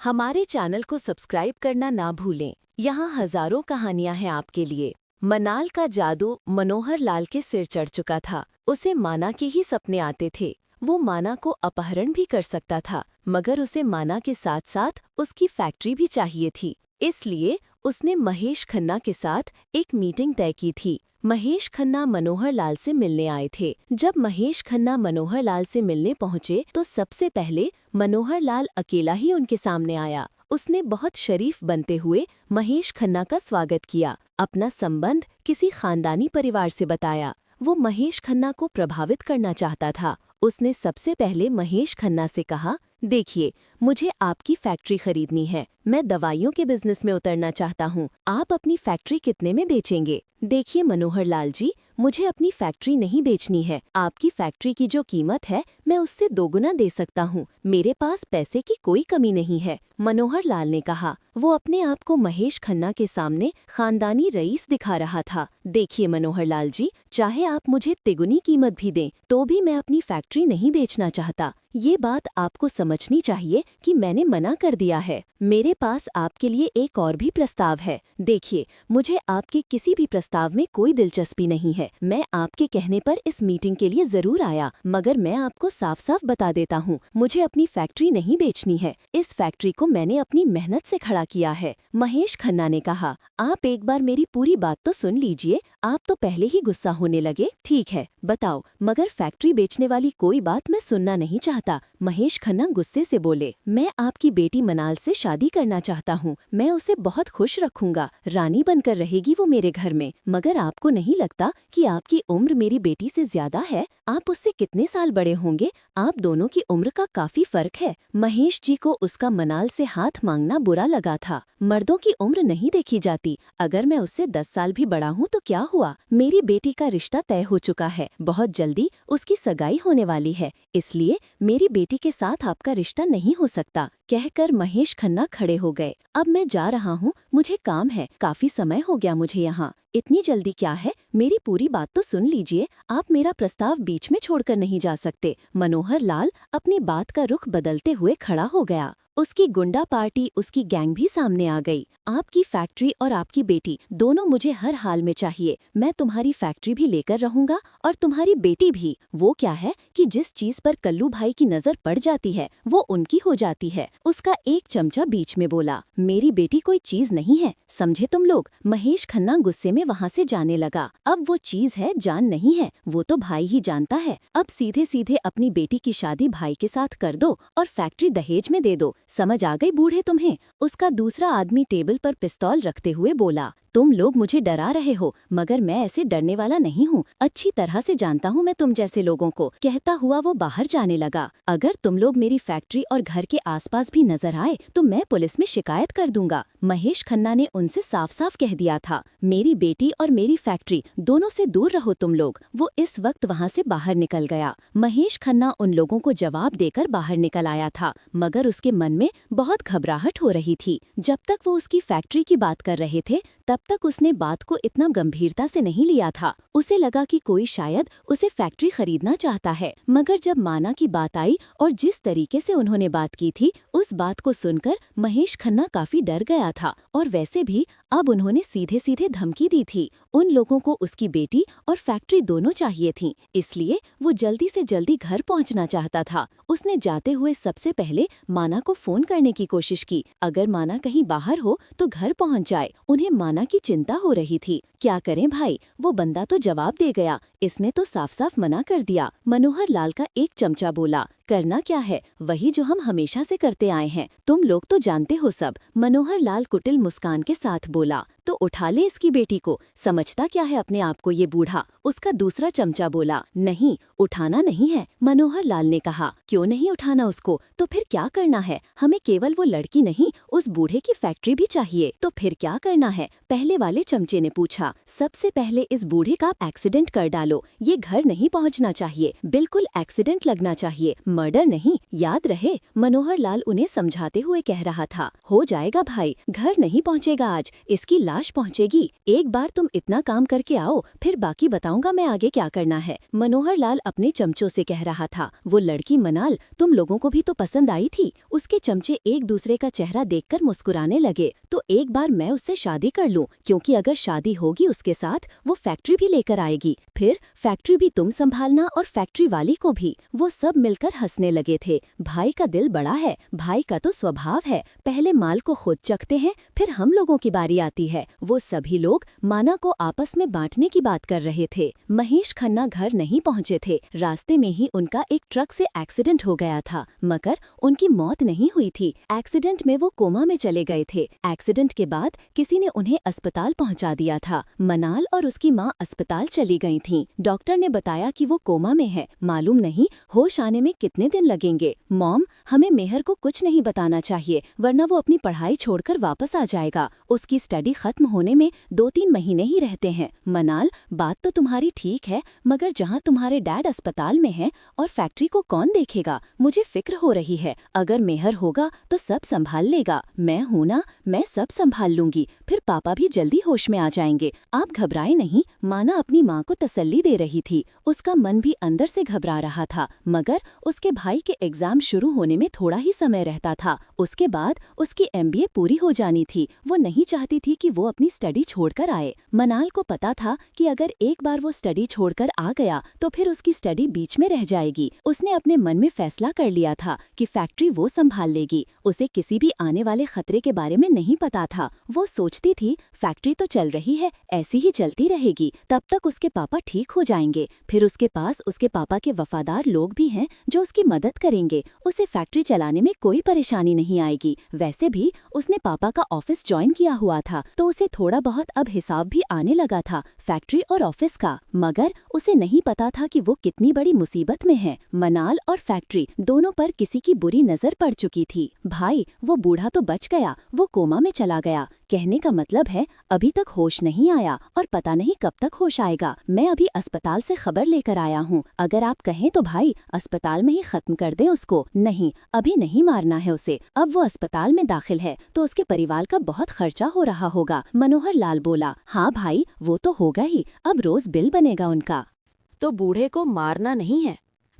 हमारे चैनल को सब्सक्राइब करना ना भूलें। यहाँ हजारों कहानियां हैं आपके लिए। मनाल का जादू मनोहर लाल के सिर चढ़ चुका था। उसे माना के ही सपने आते थे। वो माना को अपहरण भी कर सकता था, मगर उसे माना के साथ साथ उसकी फैक्ट्री भी चाहिए थी। इसलिए उसने महेश खन्ना के साथ एक मीटिंग तय की थी। महेश खन्ना मनोहर लाल से मिलने आए थे। जब महेश खन्ना मनोहर लाल से मिलने पहुंचे तो सबसे पहले मनोहर लाल अकेला ही उनके सामने आया। उसने बहुत शरीफ बनते हुए महेश खन्ना का स्वागत किया। अपना संबंध किसी खानदानी परिवार से बताया। वो महेश खन्ना को प्रभावित करना चाहता था। उसने सबसे पहले महेश खन्ना से कहा, देखिए, मुझे आपकी फैक्ट्री खरीदनी है। मैं दवाइयों के बिजनेस में उतरना चाहता हूँ। आप अपनी फैक्ट्री कितने में बेचेंगे? देखिए मनोहर लाल जी, मुझे अपनी फैक्ट्री नहीं बेचनी है। आपकी फैक्ट्री की जो कीमत है, मैं उससे दोगुना दे सकता हूँ। मेरे पास पैसे की कोई कमी नहीं है, मनोहर लाल ने कहा। वो अपने आप को महेश खन्ना के सामने खानदानी रईस दिखा रहा था। देखिए मनोहर लाल जी, चाहे आप मुझे तिगुनी कीमत भी दें, तो भी मैं अपनी फैक्ट्री नहीं बेचना चाहता। ये बात आपको समझनी चाहिए कि मैंने मना कर दिया है। मेरे पास आपके लिए एक और भी प्रस्ताव है। देखिए, मुझे आपके किसी भी प्रस्ताव में कोई दिलचस्पी नहीं है। मैं आपके कहने पर इस मीटिंग के लिए जरूर आया, मगर मैं आपको साफ साफ बता देता हूँ, मुझे अपनी फैक्ट्री नहीं बेचनी है। इस फैक्ट्री को मैंने अपनी मेहनत से खड़ा किया है। महेश खन्ना ने कहा, आप एक बार मेरी पूरी बात तो सुन लीजिए। आप तो पहले ही गुस्सा होने लगे। ठीक है, बताओ, मगर फैक्ट्री बेचने वाली कोई बात मैं सुनना नहीं चाहता। महेश खन्ना गुस्से से बोले, मैं आपकी बेटी मनाल से शादी करना चाहता हूँ। मैं उसे बहुत खुश रखूंगा, रानी बनकर रहेगी वो मेरे घर में। मगर आपको नहीं लगता कि आपकी उम्र मेरी बेटी से ज्यादा है? आप उससे कितने साल बड़े होंगे? आप दोनों की उम्र का काफी फर्क है। महेश जी को उसका मनाल से हाथ मांगना बुरा लगा था। मर्दों की उम्र नहीं देखी जाती। अगर मैं उससे 10 साल भी बड़ा हूँ तो क्या हुआ? मेरी बेटी का रिश्ता तय हो चुका है। बहुत जल्दी उसकी सगाई होने वाली है, इसलिए मेरी बेटी के साथ आपका रिश्ता नहीं हो सकता। कहकर महेश खन्ना खड़े हो गए। अब मैं जा रहा हूँ, मुझे काम है। काफी समय हो गया मुझे यहाँ। इतनी जल्दी क्या है? मेरी पूरी बात तो सुन लीजिए। आप मेरा प्रस्ताव बीच में छोड़कर नहीं जा सकते। मनोहर लाल अपनी बात का रुख बदलते हुए खड़ा हो गया। उसकी गुंडा पार्टी, उसकी गैंग भी सामने आ गई। आपकी फैक्ट्री और आपकी बेटी दोनों मुझे हर हाल में चाहिए। मैं तुम्हारी फैक्ट्री भी लेकर रहूंगा और तुम्हारी बेटी भी। वो क्या है कि जिस चीज पर कल्लू भाई की नजर पड़ जाती है, वो उनकी हो जाती है। उसका एक चमचा बीच में बोला, मेरी बेटी कोई चीज नहीं है, समझे तुम लोग? महेश खन्ना गुस्से में वहाँ से जाने लगा। अब वो चीज है, जान नहीं है। वो तो भाई ही जानता है। अब सीधे सीधे अपनी बेटी की शादी भाई के साथ कर दो और फैक्ट्री दहेज में दे दो। समझ आ गई बूढ़े तुम्हें? उसका दूसरा आदमी टेबल पर पिस्तौल रखते हुए बोला, तुम लोग मुझे डरा रहे हो, मगर मैं ऐसे डरने वाला नहीं हूँ। अच्छी तरह से जानता हूँ मैं तुम जैसे लोगों को। कहता हुआ वो बाहर जाने लगा। अगर तुम लोग मेरी फैक्ट्री और घर के आसपास भी नजर आए तो मैं पुलिस में शिकायत कर दूंगा। महेश खन्ना ने उनसे साफ साफ कह दिया था, मेरी बेटी और मेरी फैक्ट्री दोनों से दूर रहो तुम लोग। वो इस वक्त वहाँ से बाहर निकल गया। महेश खन्ना उन लोगों को जवाब देकर बाहर निकल आया था, मगर उसके मन में बहुत घबराहट हो रही थी। जब तक वो उसकी फैक्ट्री की बात कर रहे थे, तब तक उसने बात को इतना गंभीरता से नहीं लिया था। उसे लगा कि कोई शायद उसे फैक्ट्री खरीदना चाहता है। मगर जब माना की बात आई और जिस तरीके से उन्होंने बात की थी, उस बात को सुनकर महेश खन्ना काफी डर गया था। और वैसे भी अब उन्होंने सीधे सीधे धमकी दी थी। उन लोगों को उसकी बेटी और फैक्ट्री दोनों चाहिए थी, इसलिए वो जल्दी से जल्दी घर पहुंचना चाहता था। उसने जाते हुए सबसे पहले माना को फोन करने की कोशिश की। अगर माना कहीं बाहर हो तो घर पहुंच जाए। उन्हें माना की चिंता हो रही थी। क्या करें भाई? वो बंदा तो जवाब दे गया, इसने तो साफ साफ मना कर दिया। मनोहर लाल का एक चमचा बोला, करना क्या है? वही जो हम हमेशा से करते आए हैं। तुम लोग तो जानते हो सब। मनोहर लाल कुटिल मुस्कान के साथ बोला, तो उठा ले इसकी बेटी को। समझता क्या है अपने आप को ये बूढ़ा? उसका दूसरा चमचा बोला, नहीं, उठाना नहीं है। मनोहर लाल ने कहा, क्यों नहीं उठाना उसको? तो फिर क्या करना है? हमें केवल वो लड़की नहीं, उस बूढ़े की फैक्ट्री भी चाहिए। तो फिर क्या करना है? पहले वाले चमचे ने पूछा। सबसे पहले इस बूढ़े का एक्सीडेंट कर डालो। ये घर नहीं पहुंचना चाहिए, बिल्कुल एक्सीडेंट लगना चाहिए। मर्डर नहीं, याद रहे, मनोहर लाल उन्हें समझाते हुए कह रहा था। हो जाएगा भाई, घर नहीं पहुंचेगा आज, इसकी लाश पहुंचेगी। एक बार तुम इतना काम करके आओ, फिर बाकी बताऊंगा मैं आगे क्या करना है। मनोहर लाल अपने चमचों से कह रहा था। वो लड़की मनाल तुम लोगों को भी तो पसंद आई थी। उसके चमचे एक दूसरे का चेहरा देखकर मुस्कुराने लगे। तो एक बार मैं उससे शादी कर लूं, क्योंकि अगर शादी होगी उसके साथ वो फैक्ट्री भी लेकर आएगी, फिर फैक्ट्री भी तुम संभालना और फैक्ट्री वाली को भी। वो सब मिलकर हंसने लगे थे। भाई का दिल बड़ा है, भाई का तो स्वभाव है, पहले माल को खुद चखते हैं, फिर हम लोगों की बारी आती है। वो सभी लोग माना को आपस में बांटने की बात कर रहे थे। महेश खन्ना घर नहीं पहुंचे थे। रास्ते में ही उनका एक ट्रक से एक्सीडेंट हो गया था, मगर उनकी मौत नहीं हुई थी। एक्सीडेंट में वो कोमा में चले गए थे। एक्सीडेंट के बाद किसी ने उन्हें अस्पताल पहुंचा दिया था। मनाल और उसकी मां अस्पताल चली गई थीं। डॉक्टर ने बताया कि वो कोमा में है, मालूम नहीं होश आने में कितने दिन लगेंगे। मॉम, हमें मेहर को कुछ नहीं बताना चाहिए, वरना वो अपनी पढ़ाई छोड़कर वापस आ जाएगा। उसकी स्टडी खत्म होने में 2-3 महीने ही रहते हैं। मनाल, बात तो तुम्हारी ठीक है, मगर जहाँ तुम्हारे डैड अस्पताल में हैं और फैक्ट्री को कौन देखेगा? मुझे फिक्र हो रही है। अगर मेहर होगा तो सब संभाल लेगा। मैं हूं ना, मैं सब संभाल लूंगी, फिर पापा भी जल्दी होश में आ जाएंगे। आप घबराए नहीं। माना अपनी माँ को तसल्ली दे रही थी। उसका मन भी अंदर से घबरा रहा था, मगर उसके भाई के एग्जाम शुरू होने में थोड़ा ही समय रहता था। उसके बाद उसकी MBA पूरी हो जानी थी। वो नहीं चाहती थी कि वो अपनी स्टडी छोड़कर आए। मनाल को पता था कि अगर एक बार वो स्टडी छोड़कर आ गया तो फिर उसकी स्टडी बीच में रह जाएगी। उसने अपने मन में फैसला कर लिया था कि फैक्ट्री वो संभाल लेगी। उसे किसी भी आने वाले खतरे के बारे में नहीं पता था। वो सोचती थी फैक्ट्री तो चल रही है, ऐसी ही चलती रहेगी, तब तक उसके पापा ठीक हो जाएंगे। फिर उसके पास उसके पापा के वफादार लोग भी हैं जो उसकी मदद करेंगे। उसे फैक्ट्री चलाने में कोई परेशानी नहीं आएगी। वैसे भी उसने पापा का ऑफिस ज्वाइन किया हुआ था, तो उसे थोड़ा बहुत अब हिसाब भी आने लगा था फैक्ट्री और ऑफिस का। मगर उसे नहीं पता था कि वो कितनी बड़ी मुसीबत में है। मनाल और फैक्ट्री दोनों पर किसी की बुरी नजर पड़ चुकी थी। भाई, वो बूढ़ा तो बच गया, वो कोमा में चला गया। कहने का मतलब है अभी तक होश नहीं आया और पता नहीं कब तक होश आएगा। मैं अभी अस्पताल से खबर लेकर आया हूँ। अगर आप कहें तो भाई अस्पताल में ही खत्म कर दें उसको। नहीं, अभी नहीं मारना है उसे। अब वो अस्पताल में दाखिल है तो उसके परिवार का बहुत खर्चा हो रहा होगा। मनोहर लाल बोला। हाँ भाई, वो तो होगा ही, अब रोज बिल बनेगा उनका। तो बूढ़े को मारना नहीं है,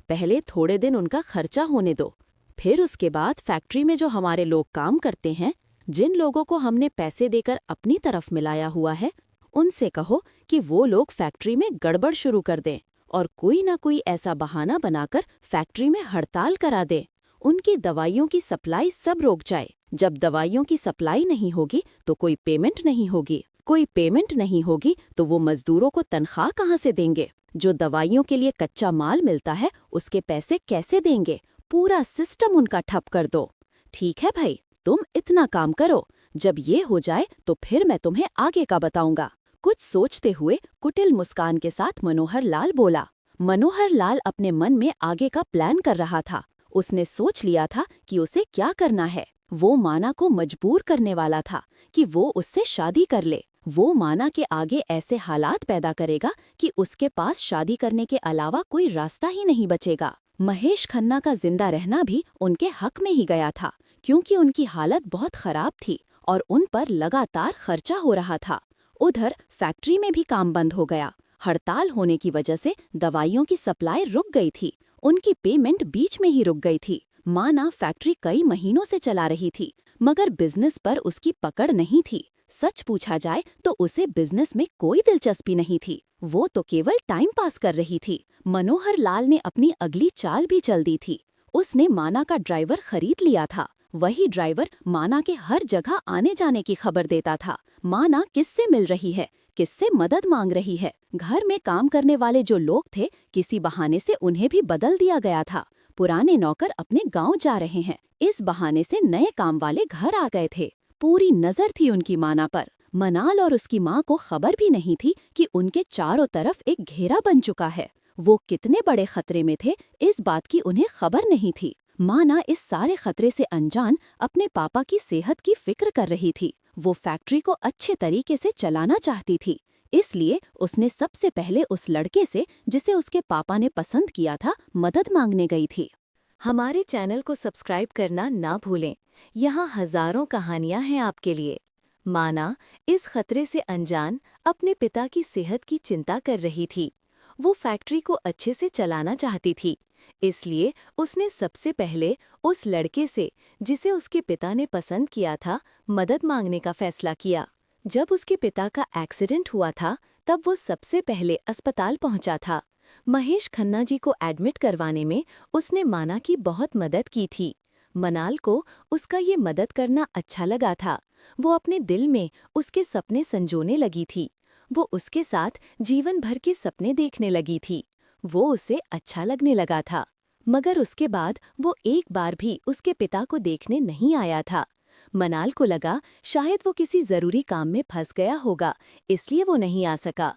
पहले थोड़े दिन उनका खर्चा होने दो, फिर उसके बाद फैक्ट्री में जो हमारे लोग काम करते हैं, जिन लोगों को हमने पैसे देकर अपनी तरफ मिलाया हुआ है, उनसे कहो कि वो लोग फैक्ट्री में गड़बड़ शुरू कर दें और कोई ना कोई ऐसा बहाना बनाकर फैक्ट्री में हड़ताल करा दें। उनकी दवाइयों की सप्लाई सब रोक जाए। जब दवाइयों की सप्लाई नहीं होगी तो कोई पेमेंट नहीं होगी, कोई पेमेंट नहीं होगी तो वो मजदूरों को तनख्वाह कहाँ से देंगे? जो दवाइयों के लिए कच्चा माल मिलता है उसके पैसे कैसे देंगे? पूरा सिस्टम उनका ठप कर दो। ठीक है भाई, तुम इतना काम करो, जब ये हो जाए तो फिर मैं तुम्हें आगे का बताऊंगा। कुछ सोचते हुए कुटिल मुस्कान के साथ मनोहर लाल बोला। मनोहर लाल अपने मन में आगे का प्लान कर रहा था। उसने सोच लिया था कि उसे क्या करना है। वो माना को मजबूर करने वाला था कि वो उससे शादी कर ले। वो माना के आगे ऐसे हालात पैदा करेगा कि उसके पास शादी करने के अलावा कोई रास्ता ही नहीं बचेगा। महेश खन्ना का जिंदा रहना भी उनके हक में ही गया था, क्योंकि उनकी हालत बहुत खराब थी और उन पर लगातार खर्चा हो रहा था। उधर फैक्ट्री में भी काम बंद हो गया। हड़ताल होने की वजह से दवाइयों की सप्लाई रुक गई थी। उनकी पेमेंट बीच में ही रुक गई थी। माना फैक्ट्री कई महीनों से चला रही थी, मगर बिजनेस पर उसकी पकड़ नहीं थी। सच पूछा जाए तो उसे बिजनेस में कोई दिलचस्पी नहीं थी। वो तो केवल टाइम पास कर रही थी। मनोहर लाल ने अपनी अगली चाल भी चल दी थी। उसने माना का ड्राइवर खरीद लिया था। वही ड्राइवर माना के हर जगह आने जाने की खबर देता था। माना किससे मिल रही है, किससे मदद मांग रही है। घर में काम करने वाले जो लोग थे, किसी बहाने से उन्हें भी बदल दिया गया था। पुराने नौकर अपने गांव जा रहे हैं, इस बहाने से नए काम वाले घर आ गए थे। पूरी नजर थी उनकी माना पर। मनाल और उसकी माँ को खबर भी नहीं थी कि उनके चारों तरफ एक घेरा बन चुका है। वो कितने बड़े खतरे में थे, इस बात की उन्हें खबर नहीं थी। माना इस सारे खतरे से अनजान अपने पापा की सेहत की फिक्र कर रही थी। वो फैक्ट्री को अच्छे तरीके से चलाना चाहती थी, इसलिए उसने सबसे पहले उस लड़के से, जिसे उसके पापा ने पसंद किया था, मदद मांगने गई थी। हमारे चैनल को सब्सक्राइब करना ना भूलें। यहाँ हजारों कहानियां हैं आपके लिए। माना इस खतरे से अनजान अपने पिता की सेहत की चिंता कर रही थी। वो फैक्ट्री को अच्छे से चलाना चाहती थी, इसलिए उसने सबसे पहले उस लड़के से, जिसे उसके पिता ने पसंद किया था, मदद मांगने का फैसला किया। जब उसके पिता का एक्सीडेंट हुआ था, तब वो सबसे पहले अस्पताल पहुंचा था। महेश खन्ना जी को एडमिट करवाने में उसने माना की बहुत मदद की थी। मनाल को उसका ये मदद करना अच्छा लगा था। वो अपने दिल में उसके सपने संजोने लगी थी। वो उसके साथ जीवन भर के सपने देखने लगी थी। वो उसे अच्छा लगने लगा था। मगर उसके बाद वो एक बार भी उसके पिता को देखने नहीं आया था। मनाल को लगा शायद वो किसी जरूरी काम में फंस गया होगा, इसलिए वो नहीं आ सका।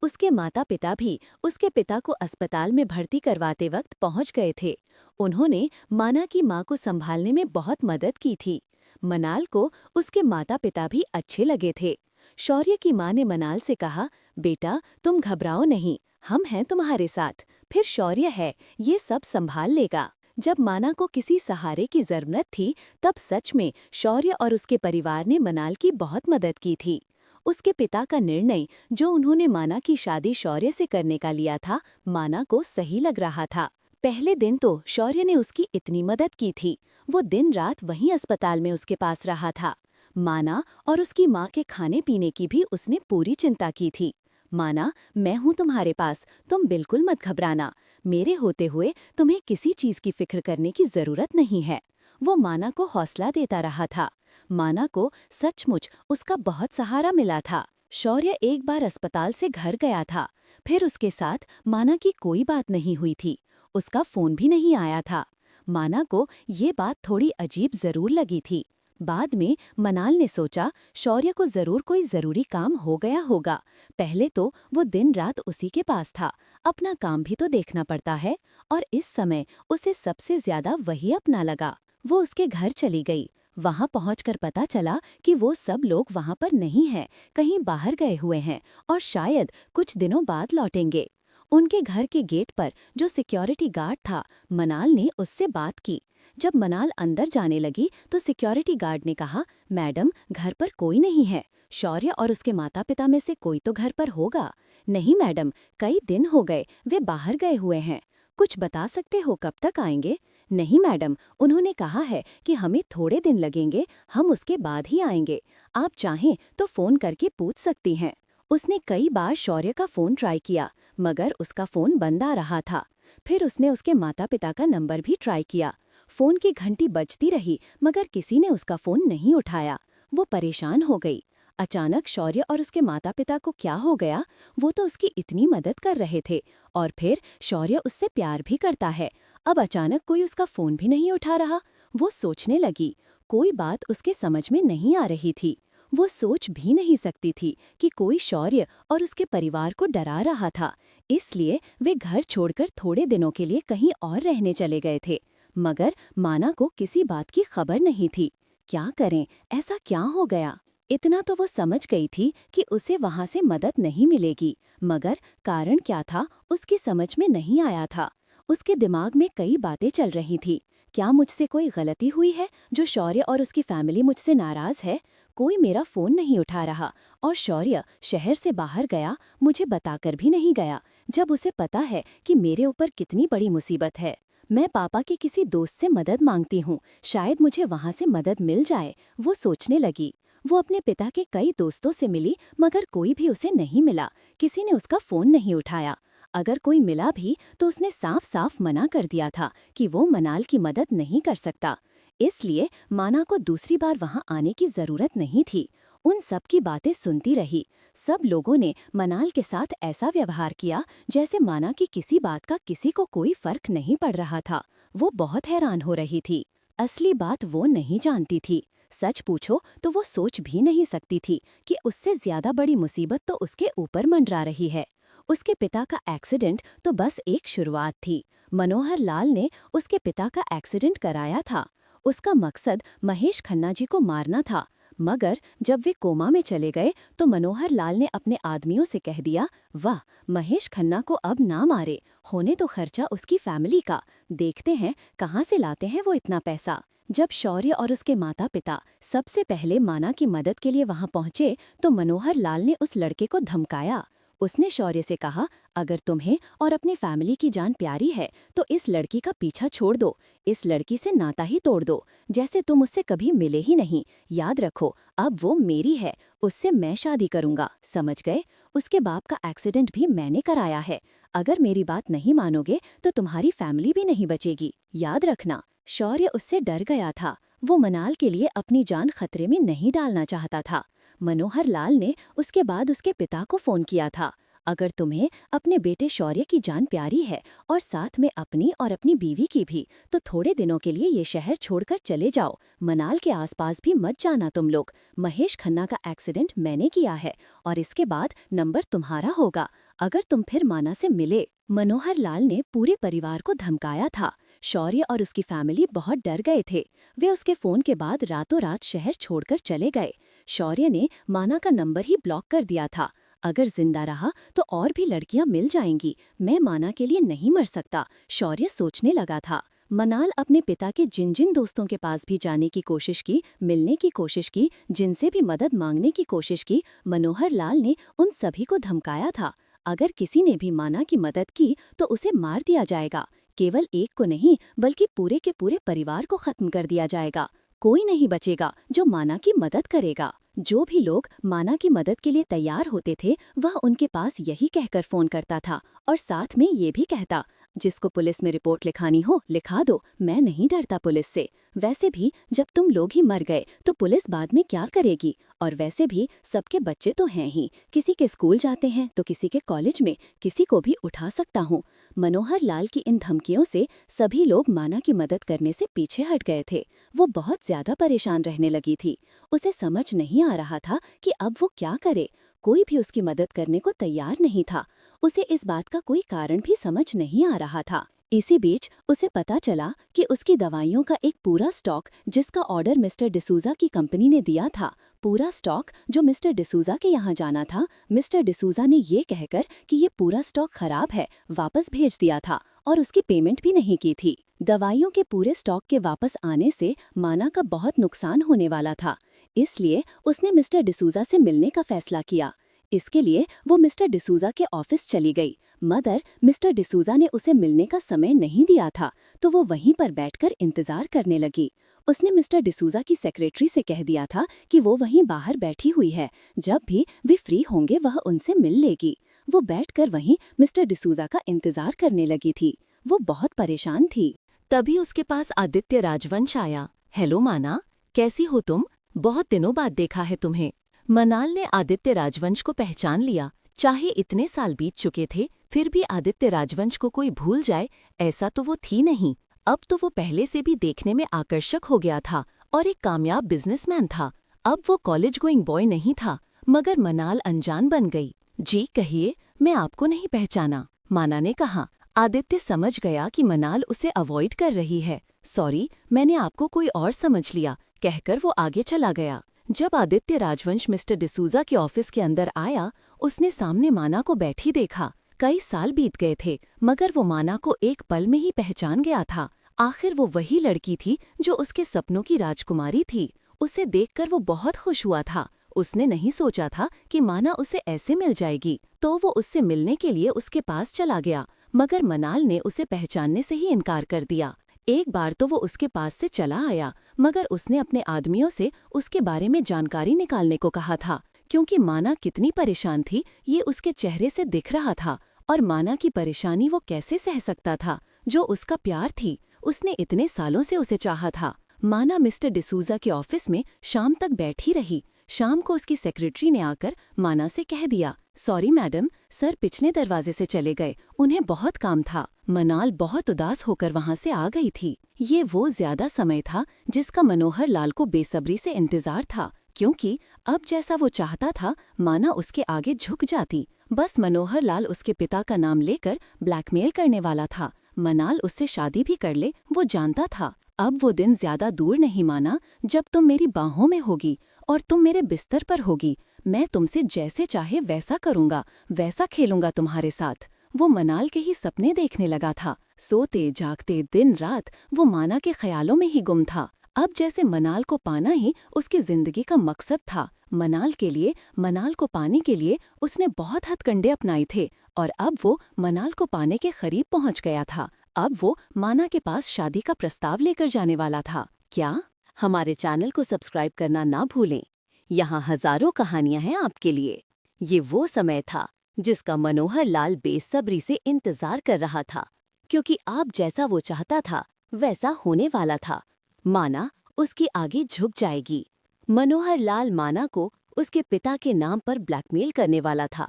उसके माता पिता भी उसके पिता को अस्पताल में भर्ती करवाते वक्त पहुंच गए थे। उन्होंने माना की मां को संभालने में बहुत मदद की थी। मनाल को उसके माता पिता भी अच्छे लगे थे। शौर्य की मां ने मनाल से कहा, बेटा तुम घबराओ नहीं, हम हैं तुम्हारे साथ। फिर शौर्य है, ये सब संभाल लेगा। जब माना को किसी सहारे की जरूरत थी, तब सच में शौर्य और उसके परिवार ने मनाल की बहुत मदद की थी। उसके पिता का निर्णय, जो उन्होंने माना की शादी शौर्य से करने का लिया था, माना को सही लग रहा था। पहले दिन तो शौर्य ने उसकी इतनी मदद की थी। वो दिन रात वहीं अस्पताल में उसके पास रहा था। माना और उसकी माँ के खाने पीने की भी उसने पूरी चिंता की थी। माना, मैं हूँ तुम्हारे पास, तुम बिल्कुल मत घबराना। मेरे होते हुए तुम्हें किसी चीज की फिक्र करने की जरूरत नहीं है। वो माना को हौसला देता रहा था। माना को सचमुच उसका बहुत सहारा मिला था। शौर्य एक बार अस्पताल से घर गया था। फिर उसके साथ माना की कोई बात नहीं हुई थी। उसका फोन भी नहीं आया था। माना को ये बात थोड़ी अजीब जरूर लगी थी। बाद में मनाल ने सोचा शौर्य को जरूर कोई जरूरी काम हो गया होगा। पहले तो वो दिन रात उसी के पास था, अपना काम भी तो देखना पड़ता है। और इस समय उसे सबसे ज्यादा वही अपना लगा। वो उसके घर चली गई। वहां पहुंचकर पता चला कि वो सब लोग वहां पर नहीं हैं, कहीं बाहर गए हुए हैं और शायद कुछ दिनों बाद लौटेंगे। उनके घर के गेट पर जो सिक्योरिटी गार्ड था, मनाल ने उससे बात की। जब मनाल अंदर जाने लगी तो सिक्योरिटी गार्ड ने कहा, मैडम घर पर कोई नहीं है। शौर्य और उसके माता पिता में से कोई तो घर पर होगा। नहीं मैडम, कई दिन हो गए, वे बाहर गए हुए हैं। कुछ बता सकते हो कब तक आएंगे? नहीं मैडम, उन्होंने कहा है कि हमें थोड़े दिन लगेंगे, हम उसके बाद ही आएंगे। आप चाहें तो फोन करके पूछ सकती हैं। उसने कई बार शौर्य का फोन ट्राई किया, मगर उसका फोन बंद आ रहा था। फिर उसने उसके माता पिता का नंबर भी ट्राई किया। फोन की घंटी बजती रही, मगर किसी ने उसका फोन नहीं उठाया। वो परेशान हो गई। अचानक शौर्य और उसके माता पिता को क्या हो गया? वो तो उसकी इतनी मदद कर रहे थे, और फिर शौर्य उससे प्यार भी करता है। अब अचानक कोई उसका फोन भी नहीं उठा रहा। वो सोचने लगी। कोई बात उसके समझ में नहीं आ रही थी। वो सोच भी नहीं सकती थी कि कोई शौर्य और उसके परिवार को डरा रहा था। इसलिए वे घर छोड़कर थोड़े दिनों के लिए कहीं और रहने चले गए थे। मगर माना को किसी बात की खबर नहीं थी। क्या करें, ऐसा क्या हो गया? इतना तो वो समझ गई थी कि उसे वहां से मदद नहीं मिलेगी, मगर कारण क्या था उसकी समझ में नहीं आया था। उसके दिमाग में कई बातें चल रही थी। क्या मुझसे कोई गलती हुई है जो शौर्य और उसकी फैमिली मुझसे नाराज है? कोई मेरा फोन नहीं उठा रहा, और शौर्य शहर से बाहर गया, मुझे बताकर भी नहीं गया, जब उसे पता है कि मेरे ऊपर कितनी बड़ी मुसीबत है। मैं पापा के किसी दोस्त से मदद मांगती हूँ, शायद मुझे वहाँ से मदद मिल जाए, वो सोचने लगी। वो अपने पिता के कई दोस्तों से मिली, मगर कोई भी उसे नहीं मिला। किसी ने उसका फोन नहीं उठाया। अगर कोई मिला भी तो उसने साफ साफ मना कर दिया था कि वो मनाल की मदद नहीं कर सकता। इसलिए माना को दूसरी बार वहां आने की जरूरत नहीं थी। उन सब की बातें सुनती रही। सब लोगों ने मनाल के साथ ऐसा व्यवहार किया जैसे माना की किसी बात का किसी को कोई फर्क नहीं पड़ रहा था। वो बहुत हैरान हो रही थी। असली बात वो नहीं जानती थी। सच पूछो तो वो सोच भी नहीं सकती थी कि उससे ज्यादा बड़ी मुसीबत तो उसके ऊपर मंडरा रही है। उसके पिता का एक्सीडेंट तो बस एक शुरुआत थी। मनोहर लाल ने उसके पिता का एक्सीडेंट कराया था। उसका मकसद महेश खन्ना जी को मारना था, मगर जब वे कोमा में चले गए तो मनोहर लाल ने अपने आदमियों से कह दिया, वाह, महेश खन्ना को अब ना मारे, होने तो खर्चा उसकी फैमिली का, देखते हैं कहाँ से लाते हैं वो इतना पैसा। जब शौर्य और उसके माता पिता सबसे पहले माना की मदद के लिए वहां पहुंचे तो मनोहर लाल ने उस लड़के को धमकाया। उसने शौर्य से कहा, अगर तुम्हें और अपनी फैमिली की जान प्यारी है तो इस लड़की का पीछा छोड़ दो, इस लड़की से नाता ही तोड़ दो, जैसे तुम उससे कभी मिले ही नहीं। याद रखो, अब वो मेरी है, उससे मैं शादी करूंगा, समझ गए? उसके बाप का एक्सीडेंट भी मैंने कराया है। अगर मेरी बात नहीं मानोगे तो तुम्हारी फैमिली भी नहीं बचेगी, याद रखना। शौर्य उससे डर गया था। वो मनाल के लिए अपनी जान खतरे में नहीं डालना चाहता था। मनोहर लाल ने उसके बाद उसके पिता को फोन किया था। अगर तुम्हें अपने बेटे शौर्य की जान प्यारी है और साथ में अपनी और अपनी बीवी की भी, तो थोड़े दिनों के लिए ये शहर छोड़कर चले जाओ। मनाल के आसपास भी मत जाना तुम लोग। महेश खन्ना का एक्सीडेंट मैंने किया है और इसके बाद नंबर तुम्हारा होगा। अगर तुम फिर माना से मिले। मनोहर लाल ने पूरे परिवार को धमकाया था। शौर्य और उसकी फैमिली बहुत डर गए थे। वे उसके फोन के बाद रातों रात शहर छोड़कर चले गए। शौर्य ने माना का नंबर ही ब्लॉक कर दिया था। अगर जिंदा रहा तो और भी लड़कियां मिल जाएंगी, मैं माना के लिए नहीं मर सकता, शौर्य सोचने लगा था। मनाल अपने पिता के जिन जिन दोस्तों के पास भी जाने की कोशिश की, मिलने की कोशिश की, जिनसे भी मदद मांगने की कोशिश की, मनोहर लाल ने उन सभी को धमकाया था। अगर किसी ने भी माना की मदद की तो उसे मार दिया जाएगा। केवल एक को नहीं बल्कि पूरे के पूरे परिवार को खत्म कर दिया जाएगा। कोई नहीं बचेगा जो माना की मदद करेगा। जो भी लोग माना की मदद के लिए तैयार होते थे वह उनके पास यही कहकर फोन करता था और साथ में ये भी कहता, जिसको पुलिस में रिपोर्ट लिखानी हो लिखा दो, मैं नहीं डरता पुलिस से। वैसे भी जब तुम लोग ही मर गए तो पुलिस बाद में क्या करेगी? और वैसे भी सबके बच्चे तो हैं ही, किसी के स्कूल जाते हैं तो किसी के कॉलेज में, किसी को भी उठा सकता हूँ। मनोहर लाल की इन धमकियों से सभी लोग माना की मदद करने से पीछे हट गए थे। वो बहुत ज्यादा परेशान रहने लगी थी। उसे समझ नहीं आ रहा था कि अब वो क्या करे। कोई भी उसकी मदद करने को तैयार नहीं था। उसे इस बात का कोई कारण भी समझ नहीं आ रहा था। इसी बीच उसे पता चला कि उसकी दवाइयों का एक पूरा स्टॉक, जिसका ऑर्डर मिस्टर डिसूजा की कंपनी ने दिया था, पूरा स्टॉक जो मिस्टर डिसूजा के यहाँ जाना था, मिस्टर डिसूजा ने ये कहकर कि ये पूरा स्टॉक खराब है वापस भेज दिया था और उसकी पेमेंट भी नहीं की थी। दवाइयों के पूरे स्टॉक के वापस आने से माना का बहुत नुकसान होने वाला था। इसलिए उसने मिस्टर डिसूजा से मिलने का फैसला किया। इसके लिए वो मिस्टर डिसूजा के ऑफिस चली गई। मगर मिस्टर डिसूजा ने उसे मिलने का समय नहीं दिया था, तो वो वहीं पर बैठकर इंतजार करने लगी। उसने मिस्टर डिसूजा की सेक्रेटरी से कह दिया था कि वो वहीं बाहर बैठी हुई है, जब भी वे फ्री होंगे वह उनसे मिल लेगी। वो बैठकर वहीं मिस्टर डिसूजा का इंतजार करने लगी थी। वो बहुत परेशान थी। तभी उसके पास आदित्य राजवंश आया। हेलो माना, कैसी हो तुम? बहुत दिनों बाद देखा है तुम्हें। मनाल ने आदित्य राजवंश को पहचान लिया। चाहे इतने साल बीत चुके थे फिर भी आदित्य राजवंश को कोई भूल जाए ऐसा तो वो थी नहीं। अब तो वो पहले से भी देखने में आकर्षक हो गया था और एक कामयाब बिजनेसमैन था। अब वो कॉलेज गोइंग बॉय नहीं था, मगर मनाल अनजान बन गई। जी कहिए, मैं आपको नहीं पहचाना, माना ने कहा। आदित्य समझ गया कि मनाल उसे अवॉइड कर रही है। सॉरी, मैंने आपको कोई और समझ लिया, कहकर वो आगे चला गया। जब आदित्य राजवंश मिस्टर डिसूजा के ऑफिस के अंदर आया, उसने सामने माना को बैठी देखा। कई साल बीत गए थे मगर वो माना को एक पल में ही पहचान गया था। आखिर वो वही लड़की थी जो उसके सपनों की राजकुमारी थी। उसे देखकर वो बहुत खुश हुआ था। उसने नहीं सोचा था कि माना उसे ऐसे मिल जाएगी, तो वो उससे मिलने के लिए उसके पास चला गया, मगर मनाल ने उसे पहचानने से ही इनकार कर दिया। एक बार तो वो उसके पास से चला आया, मगर उसने अपने आदमियों से उसके बारे में जानकारी निकालने को कहा था, क्योंकि माना कितनी परेशान थी ये उसके चेहरे से दिख रहा था। और माना की परेशानी वो कैसे सह सकता था, जो उसका प्यार थी, उसने इतने सालों से उसे चाहा था। माना मिस्टर डिसूजा के ऑफिस में शाम तक बैठी रही। शाम को उसकी सेक्रेटरी ने आकर माना से कह दिया, सॉरी मैडम, सर पिछले दरवाजे से चले गए, उन्हें बहुत काम था। मनाल बहुत उदास होकर वहां से आ गई थी। ये वो ज्यादा समय था जिसका मनोहर लाल को बेसब्री से इंतजार था, क्योंकि अब जैसा वो चाहता था माना उसके आगे झुक जाती। बस मनोहर लाल उसके पिता का नाम लेकर ब्लैकमेल करने वाला था। मनाल उससे शादी भी कर ले वो जानता था। अब वो दिन ज्यादा दूर नहीं माना जब तुम मेरी बाहों में होगी और तुम मेरे बिस्तर पर होगी। मैं तुमसे जैसे चाहे वैसा करूंगा, वैसा खेलूंगा तुम्हारे साथ। वो मनाल के ही सपने देखने लगा था। सोते जागते दिन रात वो माना के ख्यालों में ही गुम था। अब जैसे मनाल को पाना ही उसकी जिंदगी का मकसद था। मनाल को पाने के लिए उसने बहुत हथकंडे अपनाए थे और अब वो मनाल को पाने के करीब पहुंच गया था। अब वो माना के पास शादी का प्रस्ताव लेकर जाने वाला था। क्या? हमारे चैनल को सब्सक्राइब करना ना भूलें। यहाँ हजारों कहानियां हैं आपके लिए। ये वो समय था जिसका मनोहर लाल बेसब्री से इंतजार कर रहा था, क्योंकि अब जैसा वो चाहता था वैसा होने वाला था। माना उसके आगे झुक जाएगी। मनोहर लाल माना को उसके पिता के नाम पर ब्लैकमेल करने वाला था।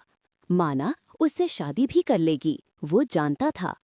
माना उससे शादी भी कर लेगी, वो जानता था।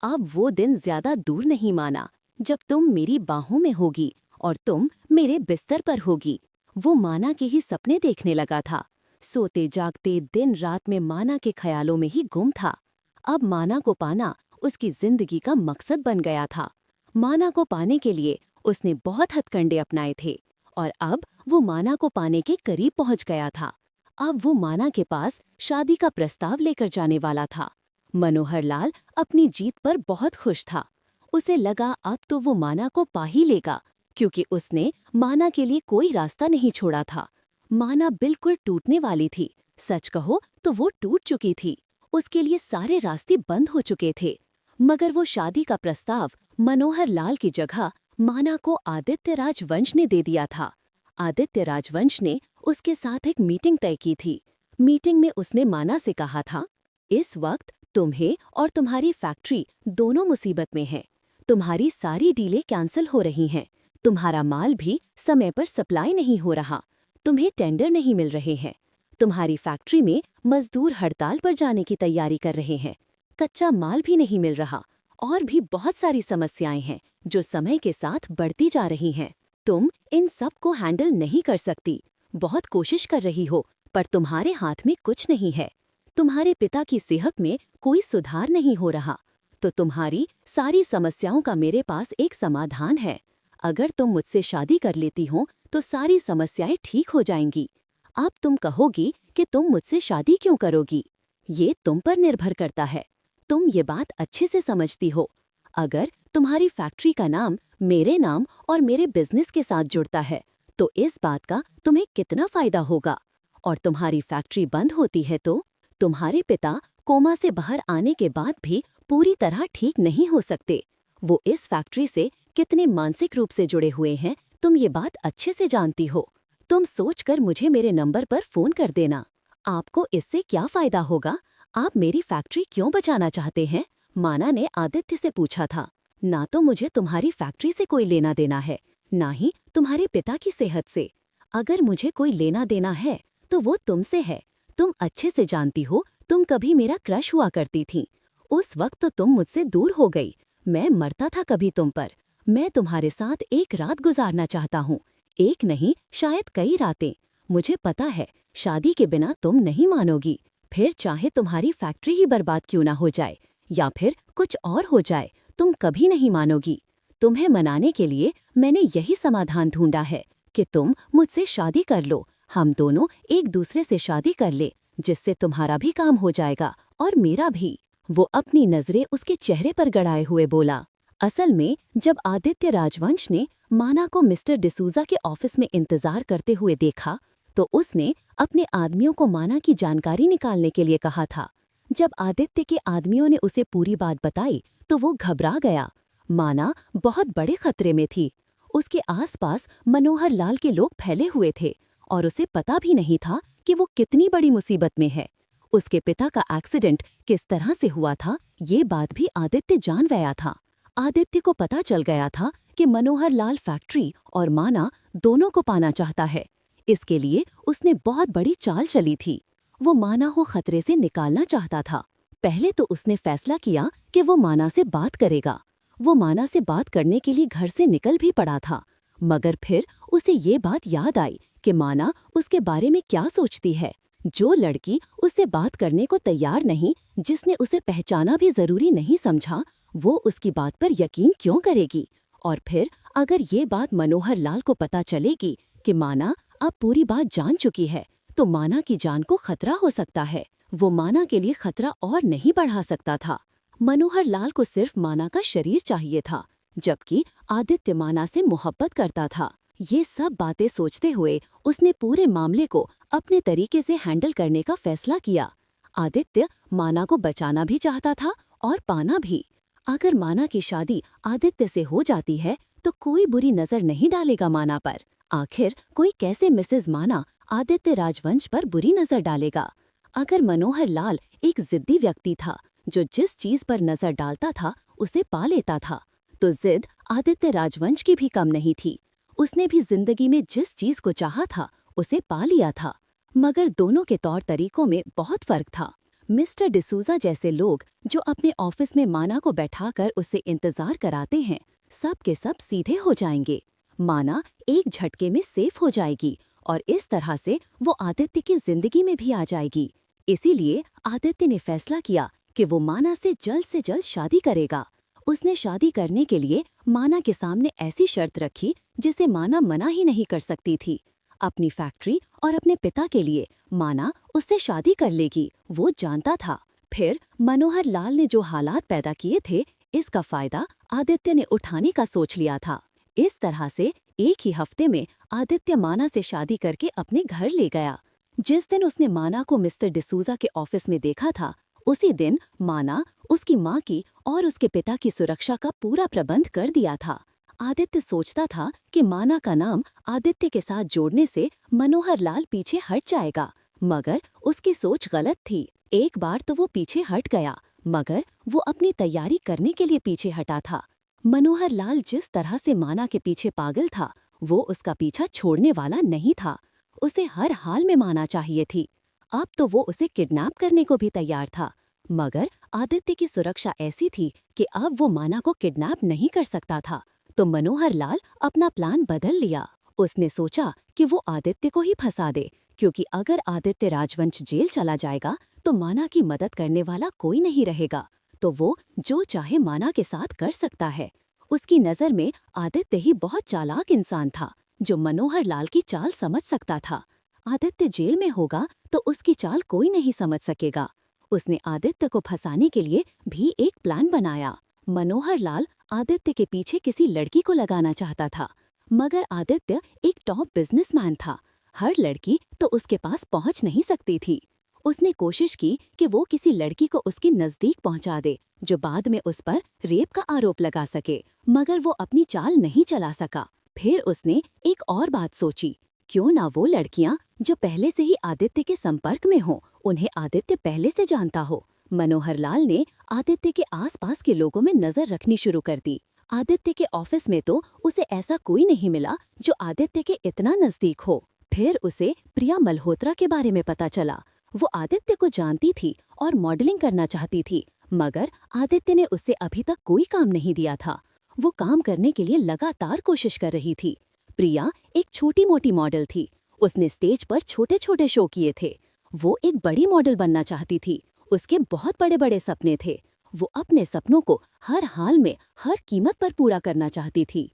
अब वो दिन ज्यादा दूर नहीं माना जब तुम मेरी बाहों में होगी और तुम मेरे बिस्तर पर होगी। वो माना के ही सपने देखने लगा था। सोते जागते दिन रात में माना के ख्यालों में ही गुम था। अब माना को पाना उसकी जिंदगी का मकसद बन गया था। माना को पाने के लिए उसने बहुत हथकंडे अपनाए थे और अब वो माना को पाने के करीब पहुंच गया था। अब वो माना के पास शादी का प्रस्ताव लेकर जाने वाला था। मनोहर लाल अपनी जीत पर बहुत खुश था। उसे लगा अब तो वो माना को पा ही लेगा, क्योंकि उसने माना के लिए कोई रास्ता नहीं छोड़ा था। माना बिल्कुल टूटने वाली थी। सच कहो तो वो टूट चुकी थी। उसके लिए सारे रास्ते बंद हो चुके थे। मगर वो शादी का प्रस्ताव मनोहर लाल की जगह माना को आदित्य राजवंश ने दे दिया था। आदित्य राजवंश ने उसके साथ एक मीटिंग तय की थी। मीटिंग में उसने माना से कहा था, इस वक्त तुम्हें और तुम्हारी फैक्ट्री दोनों मुसीबत में हैं। तुम्हारी सारी डीलें कैंसिल हो रही हैं। तुम्हारा माल भी समय पर सप्लाई नहीं हो रहा। तुम्हें टेंडर नहीं मिल रहे हैं। तुम्हारी फैक्ट्री में मजदूर हड़ताल पर जाने की तैयारी कर रहे हैं। कच्चा माल भी नहीं मिल रहा और भी बहुत सारी समस्याएं हैं जो समय के साथ बढ़ती जा रही हैं। तुम इन सब को हैंडल नहीं कर सकती। बहुत कोशिश कर रही हो, पर तुम्हारे हाथ में कुछ नहीं है। तुम्हारे पिता की सेहत में कोई सुधार नहीं हो रहा। तो तुम्हारी सारी समस्याओं का मेरे पास एक समाधान है। अगर तुम मुझसे शादी कर लेती हो तो सारी समस्याएं ठीक हो जाएंगी। अब तुम कहोगी कि तुम मुझसे शादी क्यों करोगी? ये तुम पर निर्भर करता है। तुम ये बात अच्छे से समझती हो। अगर तुम्हारी फैक्ट्री का नाम मेरे नाम और मेरे बिजनेस के साथ जुड़ता है तो इस बात का तुम्हें कितना फायदा होगा। और तुम्हारी फैक्ट्री बंद होती है तो तुम्हारे पिता कोमा से बाहर आने के बाद भी पूरी तरह ठीक नहीं हो सकते। वो इस फैक्ट्री से कितने मानसिक रूप से जुड़े हुए हैं, तुम ये बात अच्छे से जानती हो। तुम सोचकर मुझे मेरे नंबर पर फोन कर देना। आपको इससे क्या फायदा होगा? आप मेरी फैक्ट्री क्यों बचाना चाहते हैं? माना ने आदित्य से पूछा था। ना तो मुझे तुम्हारी फैक्ट्री से कोई लेना देना है, ना ही तुम्हारे पिता की सेहत से। अगर मुझे कोई लेना देना है तो वो तुमसे है। तुम अच्छे से जानती हो, तुम कभी मेरा क्रश हुआ करती थी। उस वक्त तो तुम मुझसे दूर हो गई। मैं मरता था कभी तुम पर। मैं तुम्हारे साथ एक रात गुजारना चाहता हूँ, एक नहीं शायद कई रातें। मुझे पता है शादी के बिना तुम नहीं मानोगी। फिर चाहे तुम्हारी फैक्ट्री ही बर्बाद क्यों ना हो जाए या फिर कुछ और हो जाए, तुम कभी नहीं मानोगी। तुम्हें मनाने के लिए मैंने यही समाधान ढूंढा है कि तुम मुझसे शादी कर लो। हम दोनों एक दूसरे से शादी कर ले, जिससे तुम्हारा भी काम हो जाएगा और मेरा भी। वो अपनी नजरें उसके चेहरे पर गड़ाए हुए बोला। असल में जब आदित्य राजवंश ने माना को मिस्टर डिसूजा के ऑफिस में इंतजार करते हुए देखा तो उसने अपने आदमियों को माना की जानकारी निकालने के लिए कहा था। जब आदित्य के आदमियों ने उसे पूरी बात बताई तो वो घबरा गया। माना बहुत बड़े खतरे में थी। उसके आसपास मनोहर लाल के लोग फैले हुए थे और उसे पता भी नहीं था कि वो कितनी बड़ी मुसीबत में है। उसके पिता का एक्सीडेंट किस तरह से हुआ था, ये बात भी आदित्य जान गया था। आदित्य को पता चल गया था कि मनोहर लाल फैक्ट्री और माना दोनों को पाना चाहता है। इसके लिए उसने बहुत बड़ी चाल चली थी। वो माना को खतरे से निकालना चाहता था। पहले तो उसने फैसला किया कि वो माना से बात करेगा। वो माना से बात करने के लिए घर से निकल भी पड़ा था, मगर फिर उसे ये बात याद आई कि माना उसके बारे में क्या सोचती है। जो लड़की उससे बात करने को तैयार नहीं, जिसने उसे पहचाना भी जरूरी नहीं समझा, वो उसकी बात पर यकीन क्यों करेगी? और फिर अगर ये बात मनोहर लाल को पता चलेगी कि माना अब पूरी बात जान चुकी है, तो माना की जान को खतरा हो सकता है। वो माना के लिए खतरा और नहीं बढ़ा सकता था। मनोहर लाल को सिर्फ माना का शरीर चाहिए था, जबकि आदित्य माना से मोहब्बत करता था। ये सब बातें सोचते हुए उसने पूरे मामले को अपने तरीके से हैंडल करने का फैसला किया। आदित्य माना को बचाना भी चाहता था और पाना भी। अगर माना की शादी आदित्य से हो जाती है तो कोई बुरी नजर नहीं डालेगा माना पर। आखिर कोई कैसे मिसेज माना आदित्य राजवंश पर बुरी नजर डालेगा? अगर मनोहर लाल एक जिद्दी व्यक्ति था जो जिस चीज पर नजर डालता था उसे पा लेता था, तो जिद आदित्य राजवंश की भी कम नहीं थी। उसने भी जिंदगी में जिस चीज को चाहा था उसे पा लिया था। मगर दोनों के तौर तरीकों में बहुत फर्क था। मिस्टर डिसूजा जैसे लोग जो अपने ऑफिस में माना को बैठाकर उससे इंतजार कराते हैं, सब के सब सीधे हो जाएंगे। माना एक झटके में सेफ हो जाएगी और इस तरह से वो आदित्य की जिंदगी में भी आ जाएगी। इसीलिए आदित्य ने फैसला किया कि वो माना से जल्द शादी करेगा। उसने शादी करने के लिए माना के सामने ऐसी शर्त रखी जिसे माना मना ही नहीं कर सकती थी। अपनी फैक्ट्री और अपने पिता के लिए माना उससे शादी कर लेगी, वो जानता था। फिर मनोहर लाल ने जो हालात पैदा किए थे, इसका फायदा आदित्य ने उठाने का सोच लिया था। इस तरह से एक ही हफ्ते में आदित्य माना से शादी करके अपने घर ले गया। जिस दिन उसने माना को मिस्टर डिसूजा के ऑफिस में देखा था, उसी दिन माना उसकी माँ की और उसके पिता की सुरक्षा का पूरा प्रबंध कर दिया था। आदित्य सोचता था कि माना का नाम आदित्य के साथ जोड़ने से मनोहर लाल पीछे हट जाएगा, मगर उसकी सोच गलत थी। एक बार तो वो पीछे हट गया, मगर वो अपनी तैयारी करने के लिए पीछे हटा था। मनोहर लाल जिस तरह से माना के पीछे पागल था, वो उसका पीछा छोड़ने वाला नहीं था। उसे हर हाल में माना चाहिए थी। अब तो वो उसे किडनैप करने को भी तैयार था, मगर आदित्य की सुरक्षा ऐसी थी कि अब वो माना को किडनैप नहीं कर सकता था। तो मनोहर लाल अपना प्लान बदल लिया। उसने सोचा कि वो आदित्य को ही फंसा दे, क्योंकि अगर आदित्य राजवंश जेल चला जाएगा तो माना की मदद करने वाला कोई नहीं रहेगा, तो वो जो चाहे माना के साथ कर सकता है। उसकी नज़र में आदित्य ही बहुत चालाक इंसान था, जो मनोहर लाल की चाल समझ सकता था। आदित्य जेल में होगा तो उसकी चाल कोई नहीं समझ सकेगा। उसने आदित्य को फंसाने के लिए भी एक प्लान बनाया। मनोहर लाल आदित्य के पीछे किसी लड़की को लगाना चाहता था, मगर आदित्य एक टॉप बिजनेसमैन था। हर लड़की तो उसके पास पहुंच नहीं सकती थी। उसने कोशिश की कि वो किसी लड़की को उसके नजदीक पहुंचा दे, जो बाद में उस पर रेप का आरोप लगा सके, मगर वो अपनी चाल नहीं चला सका। फिर उसने एक और बात सोची, क्यों ना वो लड़कियां जो पहले से ही आदित्य के संपर्क में हों, उन्हें आदित्य पहले से जानता हो। मनोहर लाल ने आदित्य के आसपास के लोगों में नजर रखनी शुरू कर दी। आदित्य के ऑफिस में तो उसे ऐसा कोई नहीं मिला जो आदित्य के इतना नजदीक हो। फिर उसे प्रिया मल्होत्रा के बारे में पता चला। वो आदित्य को जानती थी और मॉडलिंग करना चाहती थी, मगर आदित्य ने उसे अभी तक कोई काम नहीं दिया था। वो काम करने के लिए लगातार कोशिश कर रही थी। प्रिया एक छोटी मोटी मॉडल थी। उसने स्टेज पर छोटे छोटे शो किए थे। वो एक बड़ी मॉडल बनना चाहती थी। उसके बहुत बड़े बड़े सपने थे। वो अपने सपनों को हर हाल में हर कीमत पर पूरा करना चाहती थी।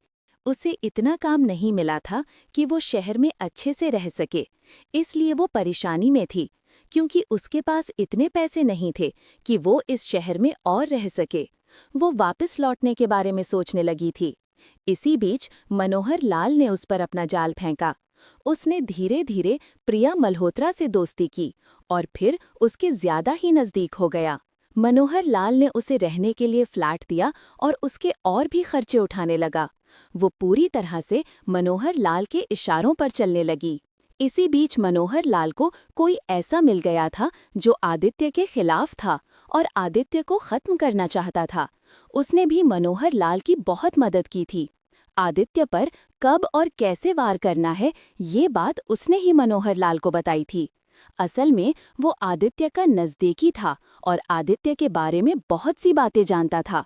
उसे इतना काम नहीं मिला था कि वो शहर में अच्छे से रह सके, इसलिए वो परेशानी में थी, क्योंकि उसके पास इतने पैसे नहीं थे कि वो इस शहर में और रह सके। वो वापस लौटने के बारे में सोचने लगी थी। इसी बीच मनोहर लाल ने उस पर अपना जाल फेंका। उसने धीरे धीरे प्रिया मल्होत्रा से दोस्ती की और फिर उसके ज्यादा ही नजदीक हो गया। मनोहर लाल ने उसे रहने के लिए फ्लैट दिया और उसके और भी खर्चे उठाने लगा। वो पूरी तरह से मनोहर लाल के इशारों पर चलने लगी। इसी बीच मनोहर लाल को कोई ऐसा मिल गया था जो आदित्य के खिलाफ था और आदित्य को खत्म करना चाहता था। उसने भी मनोहर लाल की बहुत मदद की थी। आदित्य पर कब और कैसे वार करना है, ये बात उसने ही मनोहर लाल को बताई थी। असल में वो आदित्य का नज़दीकी था और आदित्य के बारे में बहुत सी बातें जानता था।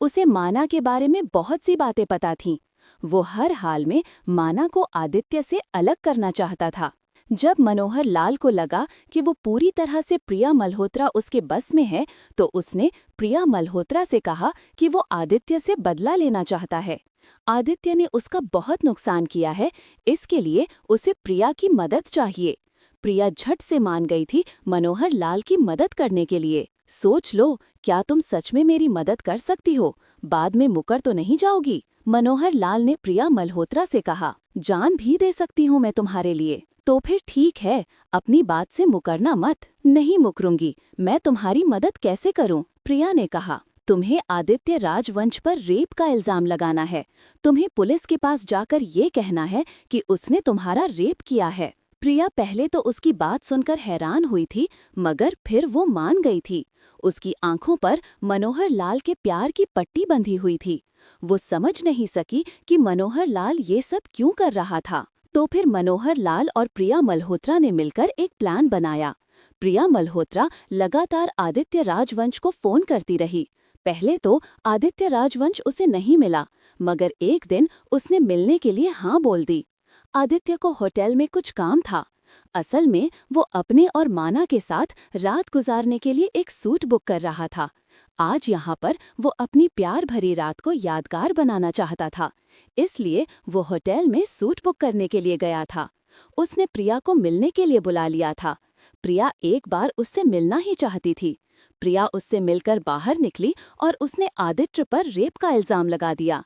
उसे माना के बारे में बहुत सी बातें पता थीं। वो हर हाल में माना को आदित्य से अलग करना चाहता था। जब मनोहर लाल को लगा कि वो पूरी तरह से प्रिया मल्होत्रा उसके बस में है, तो उसने प्रिया मल्होत्रा से कहा कि वो आदित्य से बदला लेना चाहता है। आदित्य ने उसका बहुत नुकसान किया है, इसके लिए उसे प्रिया की मदद चाहिए। प्रिया झट से मान गई थी मनोहर लाल की मदद करने के लिए। सोच लो, क्या तुम सच में मेरी मदद कर सकती हो? बाद में मुकर तो नहीं जाओगी? मनोहर लाल ने प्रिया मल्होत्रा से कहा। जान भी दे सकती हूँ मैं तुम्हारे लिए। तो फिर ठीक है, अपनी बात से मुकरना मत। नहीं मुकरूंगी, मैं तुम्हारी मदद कैसे करूं? प्रिया ने कहा। तुम्हें आदित्य राजवंश पर रेप का इल्जाम लगाना है। तुम्हें पुलिस के पास जाकर ये कहना है कि उसने तुम्हारा रेप किया है। प्रिया पहले तो उसकी बात सुनकर हैरान हुई थी, मगर फिर वो मान गई थी। उसकी आंखों पर मनोहर लाल के प्यार की पट्टी बंधी हुई थी। वो समझ नहीं सकी कि मनोहर लाल ये सब क्यों कर रहा था। तो फिर मनोहर लाल और प्रिया मल्होत्रा ने मिलकर एक प्लान बनाया। प्रिया मल्होत्रा लगातार आदित्य राजवंश को फोन करती रही। पहले तो आदित्य राजवंश उसे नहीं मिला, मगर एक दिन उसने मिलने के लिए हाँ बोल दी। आदित्य को होटल में कुछ काम था। असल में वो अपने और माना के साथ रात गुजारने के लिए एक सूट बुक कर रहा था। आज यहाँ पर वो अपनी प्यार भरी रात को यादगार बनाना चाहता था, इसलिए वो होटल में सूट बुक करने के लिए गया था। उसने प्रिया को मिलने के लिए बुला लिया था। प्रिया एक बार उससे मिलना ही चाहती थी। प्रिया उससे मिलकर बाहर निकली और उसने आदित्य पर रेप का इल्जाम लगा दिया।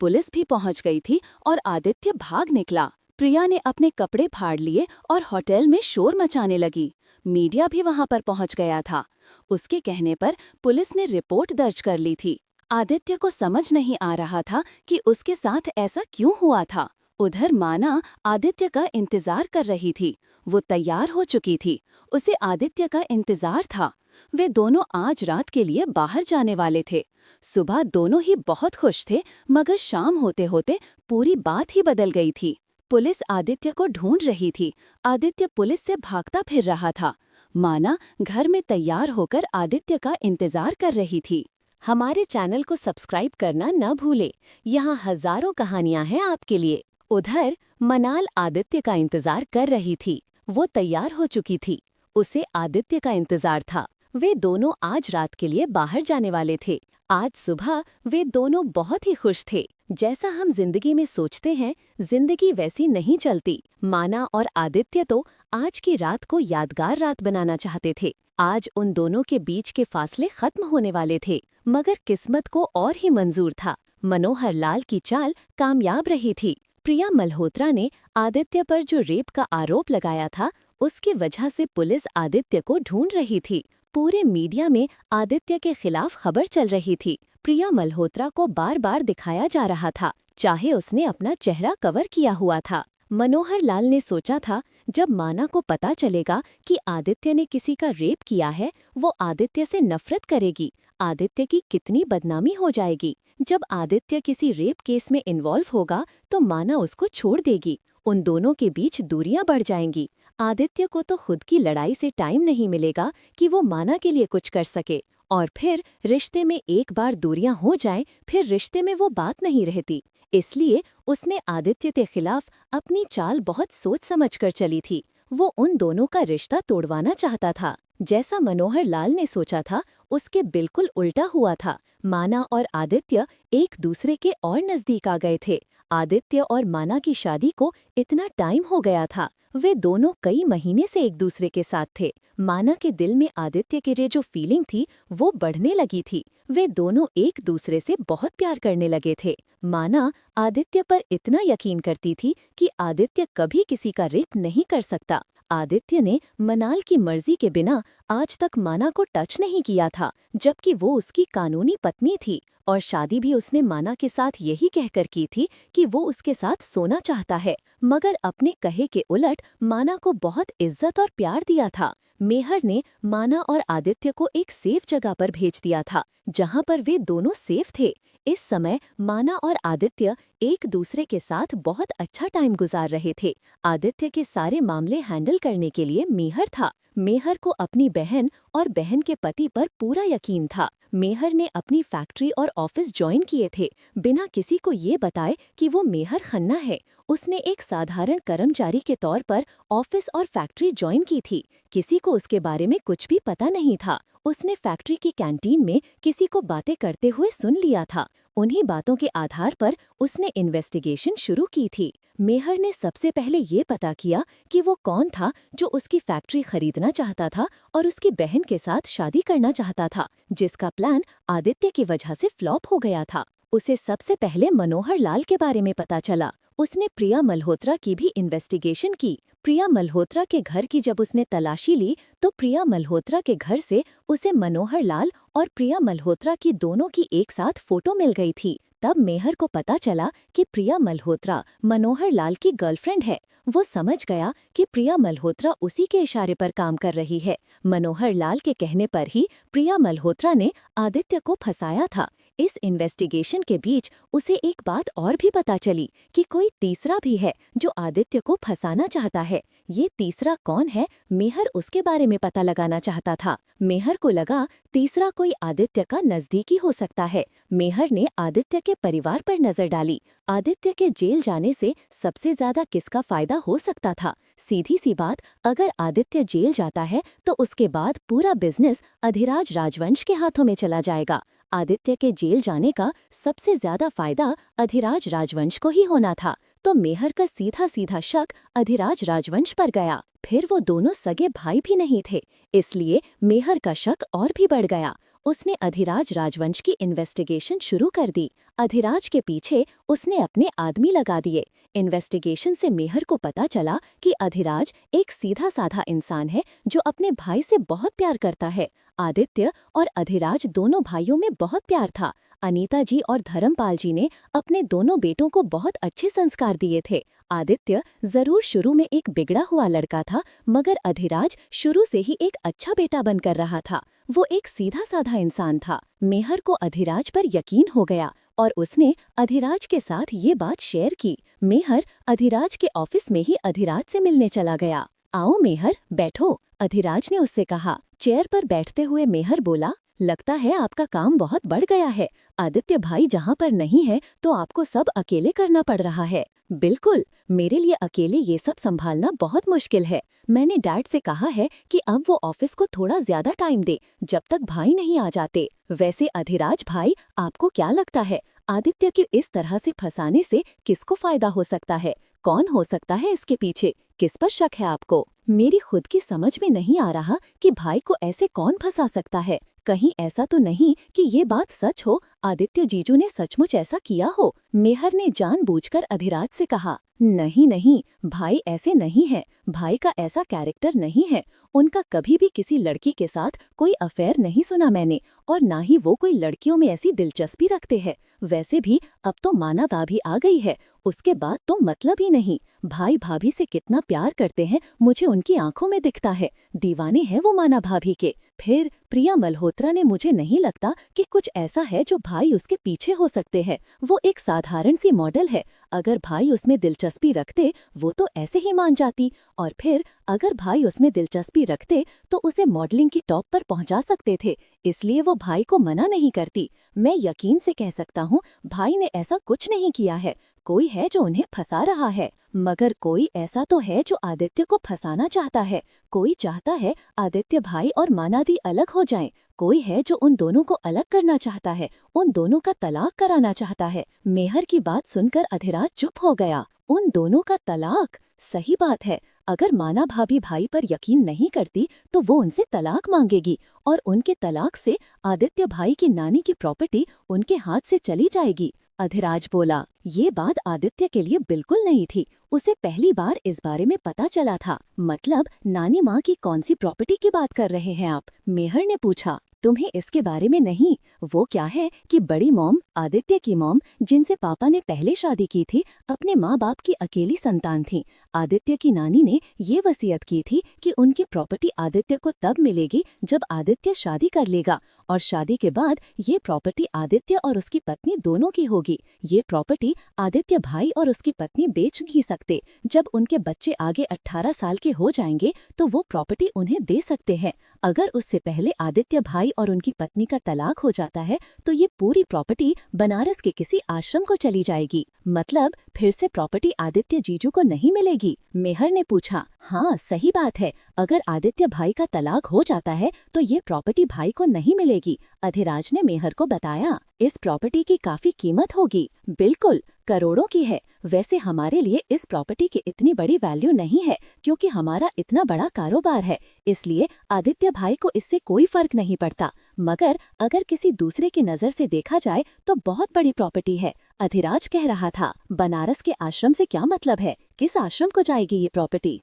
पुलिस भी पहुंच गई थी और आदित्य भाग निकला। प्रिया ने अपने कपड़े फाड़ लिए और होटल में शोर मचाने लगी। मीडिया भी वहां पर पहुंच गया था। उसके कहने पर पुलिस ने रिपोर्ट दर्ज कर ली थी। आदित्य को समझ नहीं आ रहा था कि उसके साथ ऐसा क्यों हुआ था। उधर माना आदित्य का इंतजार कर रही थी। वो तैयार हो चुकी थी। उसे आदित्य का इंतजार था। वे दोनों आज रात के लिए बाहर जाने वाले थे। सुबह दोनों ही बहुत खुश थे, मगर शाम होते होते पूरी बात ही बदल गई थी। पुलिस आदित्य को ढूंढ रही थी। आदित्य पुलिस से भागता फिर रहा था। माना घर में तैयार होकर आदित्य का इंतजार कर रही थी। हमारे चैनल को सब्सक्राइब करना न भूलें। यहाँ हजारों कहानियां हैं आपके लिए। उधर मनाल आदित्य का इंतजार कर रही थी। वो तैयार हो चुकी थी। उसे आदित्य का इंतजार था। वे दोनों आज रात के लिए बाहर जाने वाले थे। आज सुबह वे दोनों बहुत ही खुश थे। जैसा हम जिंदगी में सोचते हैं, जिंदगी वैसी नहीं चलती। माना और आदित्य तो आज की रात को यादगार रात बनाना चाहते थे। आज उन दोनों के बीच के फासले खत्म होने वाले थे, मगर किस्मत को और ही मंजूर था। मनोहर लाल की चाल कामयाब रही थी। प्रिया मल्होत्रा ने आदित्य पर जो रेप का आरोप लगाया था, उसकी वजह से पुलिस आदित्य को ढूंढ रही थी। पूरे मीडिया में आदित्य के खिलाफ खबर चल रही थी। प्रिया मल्होत्रा को बार बार दिखाया जा रहा था, चाहे उसने अपना चेहरा कवर किया हुआ था। मनोहर लाल ने सोचा था, जब माना को पता चलेगा कि आदित्य ने किसी का रेप किया है, वो आदित्य से नफरत करेगी। आदित्य की कितनी बदनामी हो जाएगी। जब आदित्य किसी रेप केस में इन्वॉल्व होगा तो माना उसको छोड़ देगी। उन दोनों के बीच दूरियां बढ़ जाएंगी। आदित्य को तो खुद की लड़ाई से टाइम नहीं मिलेगा कि वो माना के लिए कुछ कर सके। और फिर रिश्ते में एक बार दूरियां हो जाएं, फिर रिश्ते में वो बात नहीं रहती। इसलिए उसने आदित्य के खिलाफ अपनी चाल बहुत सोच समझ कर चली थी। वो उन दोनों का रिश्ता तोड़वाना चाहता था। जैसा मनोहर लाल ने सोचा था, उसके बिल्कुल उल्टा हुआ था। माना और आदित्य एक दूसरे के और नजदीक आ गए थे। आदित्य और माना की शादी को इतना टाइम हो गया था। वे दोनों कई महीने से एक दूसरे के साथ थे। माना के दिल में आदित्य के लिए जो फीलिंग थी, वो बढ़ने लगी थी। वे दोनों एक दूसरे से बहुत प्यार करने लगे थे। माना आदित्य पर इतना यकीन करती थी कि आदित्य कभी किसी का रेप नहीं कर सकता। आदित्य ने मनाल की मर्जी के बिना आज तक माना को टच नहीं किया था, जबकि वो उसकी कानूनी पत्नी थी। और शादी भी उसने माना के साथ यही कहकर की थी कि वो उसके साथ सोना चाहता है। मगर अपने कहे के उलट माना को बहुत इज्जत और प्यार दिया था। मेहर ने माना और आदित्य को एक सेफ जगह पर भेज दिया था, जहां पर वे दोनों सेफ थे। इस समय माना और आदित्य एक दूसरे के साथ बहुत अच्छा टाइम गुजार रहे थे। आदित्य के सारे मामले हैंडल करने के लिए मेहर था। मेहर को अपनी बहन और बहन के पति पर पूरा यकीन था। मेहर ने अपनी फैक्ट्री और ऑफिस ज्वाइन किए थे बिना किसी को ये बताए कि वो मेहर खन्ना है। उसने एक साधारण कर्मचारी के तौर पर ऑफिस और फैक्ट्री ज्वाइन की थी। किसी को उसके बारे में कुछ भी पता नहीं था। उसने फैक्ट्री की कैंटीन में किसी को बातें करते हुए सुन लिया था। उन्हीं बातों के आधार पर उसने इन्वेस्टिगेशन शुरू की थी। मेहर ने सबसे पहले ये पता किया कि वो कौन था जो उसकी फैक्ट्री खरीदना चाहता था और उसकी बहन के साथ शादी करना चाहता था, जिसका प्लान आदित्य की वजह से फ्लॉप हो गया था। उसे सबसे पहले मनोहर लाल के बारे में पता चला। उसने प्रिया मल्होत्रा की भी इन्वेस्टिगेशन की। प्रिया मल्होत्रा के घर की जब उसने तलाशी ली तो प्रिया मल्होत्रा के घर से उसे मनोहर लाल और प्रिया मल्होत्रा की दोनों की एक साथ फोटो मिल गई थी। तब मेहर को पता चला कि प्रिया मल्होत्रा मनोहर लाल की गर्लफ्रेंड है। वो समझ गया कि प्रिया मल्होत्रा उसी के इशारे पर काम कर रही है। मनोहर लाल के कहने पर ही प्रिया मल्होत्रा ने आदित्य को फंसाया था। इस इन्वेस्टिगेशन के बीच उसे एक बात और भी पता चली कि कोई तीसरा भी है जो आदित्य को फंसाना चाहता है। ये तीसरा कौन है, मेहर उसके बारे में पता लगाना चाहता था। मेहर को लगा तीसरा कोई आदित्य का नजदीकी हो सकता है। मेहर ने आदित्य के परिवार पर नजर डाली। आदित्य के जेल जाने से सबसे ज्यादा किसका फायदा हो सकता था? सीधी सी बात, अगर आदित्य जेल जाता है तो उसके बाद पूरा बिजनेस अधिराज राजवंश के हाथों में चला जाएगा। आदित्य के जेल जाने का सबसे ज्यादा फायदा अधिराज राजवंश को ही होना था। तो मेहर का सीधा सीधा शक अधिराज राजवंश पर गया। फिर वो दोनों सगे भाई भी नहीं थे, इसलिए मेहर का शक और भी बढ़ गया। उसने अधिराज राजवंश की इन्वेस्टिगेशन शुरू कर दी। अधिराज के पीछे उसने अपने आदमी लगा दिए। इन्वेस्टिगेशन से मेहर को पता चला कि अधिराज एक सीधा साधा इंसान है जो अपने भाई से बहुत प्यार करता है। आदित्य और अधिराज दोनों भाइयों में बहुत प्यार था। अनीता जी और धर्मपाल जी ने अपने दोनों बेटों को बहुत अच्छे संस्कार दिए थे। आदित्य जरूर शुरू में एक बिगड़ा हुआ लड़का था, मगर अधिराज शुरू से ही एक अच्छा बेटा बनकर रहा था। वो एक सीधा साधा इंसान था। मेहर को अधिराज पर यकीन हो गया और उसने अधिराज के साथ ये बात शेयर की। मेहर अधिराज के ऑफिस में ही अधिराज से मिलने चला गया। आओ मेहर, बैठो, अधिराज ने उससे कहा। चेयर पर बैठते हुए मेहर बोला, लगता है आपका काम बहुत बढ़ गया है। आदित्य भाई जहाँ पर नहीं है तो आपको सब अकेले करना पड़ रहा है। बिल्कुल, मेरे लिए अकेले ये सब संभालना बहुत मुश्किल है। मैंने डैड से कहा है कि अब वो ऑफिस को थोड़ा ज्यादा टाइम दे जब तक भाई नहीं आ जाते। वैसे अधिराज भाई, आपको क्या लगता है आदित्य के इस तरह से फंसाने से किसको फायदा हो सकता है? कौन हो सकता है इसके पीछे? किस पर शक है आपको? मेरी खुद की समझ में नहीं आ रहा कि भाई को ऐसे कौन फंसा सकता है। कहीं ऐसा तो नहीं कि ये बात सच हो, आदित्य जीजू ने सचमुच ऐसा किया हो? मेहर ने जानबूझकर अधिराज से कहा। नहीं नहीं, भाई ऐसे नहीं है। भाई का ऐसा कैरेक्टर नहीं है। उनका कभी भी किसी लड़की के साथ कोई अफेयर नहीं सुना मैंने, और ना ही वो कोई लड़कियों में ऐसी दिलचस्पी रखते हैं। वैसे भी अब तो माना भाभी आ गई है, उसके बाद तो मतलब ही नहीं। भाई भाभी से कितना प्यार करते हैं मुझे उनकी आंखों में दिखता है। दीवाने हैं वो माना भाभी के। फिर प्रिया मल्होत्रा ने मुझे नहीं लगता कि कुछ ऐसा है जो भाई उसके पीछे हो सकते हैं। वो एक साधारण सी मॉडल है। अगर भाई उसमें दिलचस्पी रखते वो तो ऐसे ही मान जाती, और फिर अगर भाई उसमें दिलचस्पी रखते तो उसे मॉडलिंग की टॉप पर पहुंचा सकते थे। इसलिए वो भाई को मना नहीं करती। मैं यकीन से कह सकता हूँ भाई ने ऐसा कुछ नहीं किया है। कोई है जो उन्हें फंसा रहा है, मगर कोई ऐसा तो है जो आदित्य को फंसाना चाहता है। कोई चाहता है आदित्य भाई और मानादी अलग हो जाएं। कोई है जो उन दोनों को अलग करना चाहता है, उन दोनों का तलाक कराना चाहता है। मेहर की बात सुनकर अधिराज चुप हो गया। उन दोनों का तलाक? सही बात है। अगर माना भाभी भाई पर यकीन नहीं करती तो वो उनसे तलाक मांगेगी, और उनके तलाक से आदित्य भाई की नानी की प्रॉपर्टी उनके हाथ से चली जाएगी। अधिराज बोला। ये बात आदित्य के लिए बिल्कुल नहीं थी। उसे पहली बार इस बारे में पता चला था। मतलब नानी माँ की कौन सी प्रॉपर्टी की बात कर रहे हैं आप? मेहर ने पूछा। तुम्हें इसके बारे में नहीं? वो क्या है कि बड़ी मॉम, आदित्य की मॉम, जिनसे पापा ने पहले शादी की थी, अपने माँ बाप की अकेली संतान थी। आदित्य की नानी ने ये वसीयत की थी कि उनकी प्रॉपर्टी आदित्य को तब मिलेगी जब आदित्य शादी कर लेगा, और शादी के बाद ये प्रॉपर्टी आदित्य और उसकी पत्नी दोनों की होगी। ये प्रॉपर्टी आदित्य भाई और उसकी पत्नी बेच नहीं सकते। जब उनके बच्चे आगे 18 साल के हो जाएंगे तो वो प्रॉपर्टी उन्हें दे सकते हैं। अगर उससे पहले आदित्य भाई भाई और उनकी पत्नी का तलाक हो जाता है तो ये पूरी प्रॉपर्टी बनारस के किसी आश्रम को चली जाएगी। मतलब फिर से प्रॉपर्टी आदित्य जीजू को नहीं मिलेगी? मेहर ने पूछा। हाँ सही बात है, अगर आदित्य भाई का तलाक हो जाता है तो ये प्रॉपर्टी भाई को नहीं मिलेगी। अधिराज ने मेहर को बताया। इस प्रॉपर्टी की काफी कीमत होगी। बिल्कुल, करोड़ों की है। वैसे हमारे लिए इस प्रॉपर्टी की इतनी बड़ी वैल्यू नहीं है क्योंकि हमारा इतना बड़ा कारोबार है, इसलिए आदित्य भाई को इससे कोई फर्क नहीं पड़ता। मगर अगर किसी दूसरे की नजर से देखा जाए तो बहुत बड़ी प्रॉपर्टी है। अधिराज कह रहा था। बनारस के आश्रम से क्या मतलब है? किस आश्रम को जाएगी ये प्रॉपर्टी?